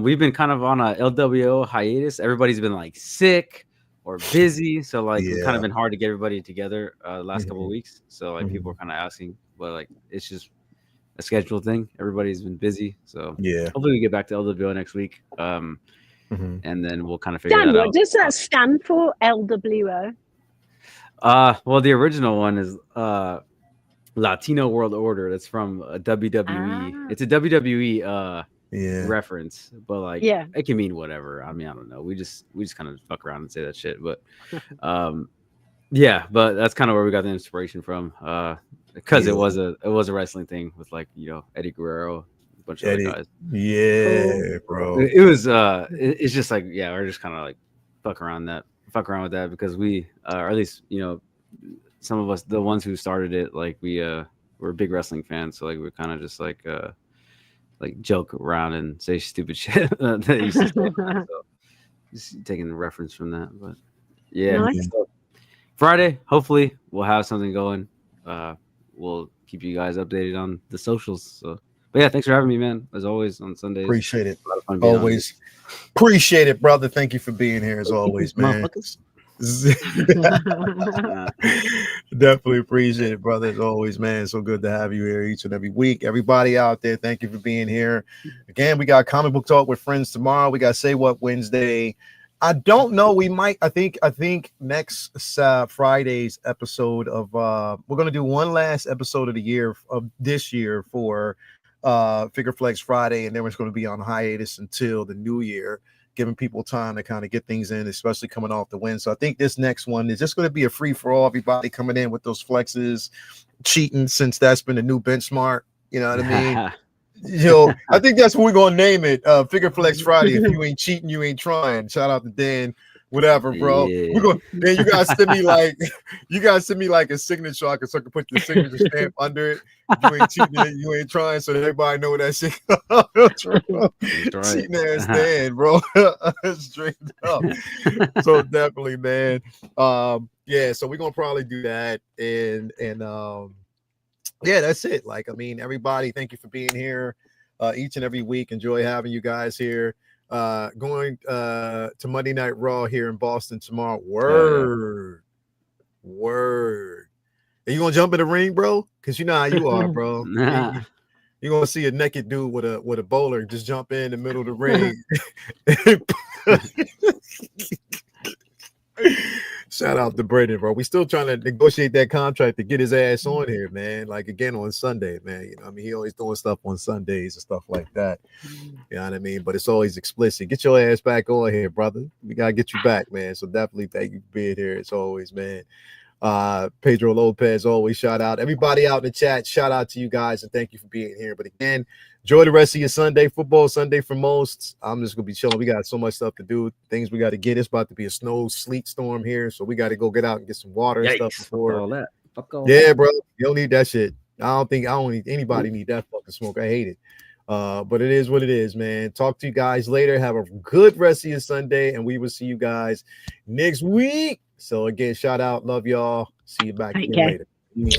we've been kind of on a LWO hiatus. Everybody's been like sick or busy, so like it's kind of been hard to get everybody together the last couple of weeks. So like people are kind of asking, but like it's just a schedule thing. Everybody's been busy, so hopefully we get back to LWO next week. And then we'll kind of figure that out. What does that stand for, LWO? Well, the original one is Latino World Order. That's from WWE. It's a WWE reference, but like it can mean whatever. I mean, I don't know. We just kind of fuck around and say that shit, but but that's kind of where we got the inspiration from. Because it was a wrestling thing with like Eddie Guerrero, a bunch of other guys. Yeah, bro. It was it's just like we're just kind of like fuck around with that because we or at least some of us, the ones who started it, like we're big wrestling fans, so like we're kind of just like joke around and say stupid shit that used to Just taking a reference from that, but yeah. Nice. So Friday, hopefully we'll have something going. We'll keep you guys updated on the socials. So, but yeah, thanks for having me, man. As always on Sundays. Appreciate it. A lot of fun being Always. Appreciate it, brother. Thank you for being here as always, man. Definitely appreciate it, brother. As always, man. So good to have you here each and every week. Everybody out there, thank you for being here. Again, we got comic book talk with friends tomorrow. We got Say What Wednesday. I don't know. We might. I think next Friday's episode of we're gonna do one last episode of the year of this year for Figure Flex Friday, and then it's going to be on hiatus until the new year, giving people time to kind of get things in, especially coming off the win. So I think this next one is just going to be a free for all. Everybody coming in with those flexes, cheating, since that's been the new benchmark. You know what I mean? I think that's what we're gonna name it. Figure Flex Friday. If you ain't cheating, you ain't trying. Shout out to Dan. Whatever, bro. Yeah. We're going. Man, you guys send me like a signature so I can put the signature stamp under it. If you ain't cheating, you ain't trying, so that everybody know that shit. Right. Cheating ass Dan, bro. Straight up. So definitely, man. Yeah. So we're gonna probably do that, and yeah, that's it. Like, I mean, everybody, thank you for being here each and every week. Enjoy having you guys here. Going to Monday Night Raw here in Boston tomorrow. Word. Are you gonna jump in the ring, bro? Because you know how you are, bro. Nah. You're gonna see a naked dude with a bowler just jump in the middle of the ring. Shout out to Brandon, bro. We still trying to negotiate that contract to get his ass on here, man. Like, again, on Sunday, man. You know, I mean, he always doing stuff on Sundays and stuff like that. You know what I mean? But it's always explicit. Get your ass back on here, brother. We gotta get you back, man. So definitely thank you for being here as always, man. Pedro Lopez, always shout out. Everybody out in the chat, shout out to you guys and thank you for being here. But again, enjoy the rest of your Sunday. Football Sunday for most. I'm just gonna be chilling. We got so much stuff to do, things we got to get. It's about to be a snow sleet storm here, so we got to go get out and get some water and stuff before. Fuck all that. Yeah, bro, you don't need that shit. I don't need anybody need that fucking smoke. I hate it. But it is what it is, man. Talk to you guys later. Have a good rest of your Sunday, and we will see you guys next week. So again, shout out, love y'all. See you back here later. Peace.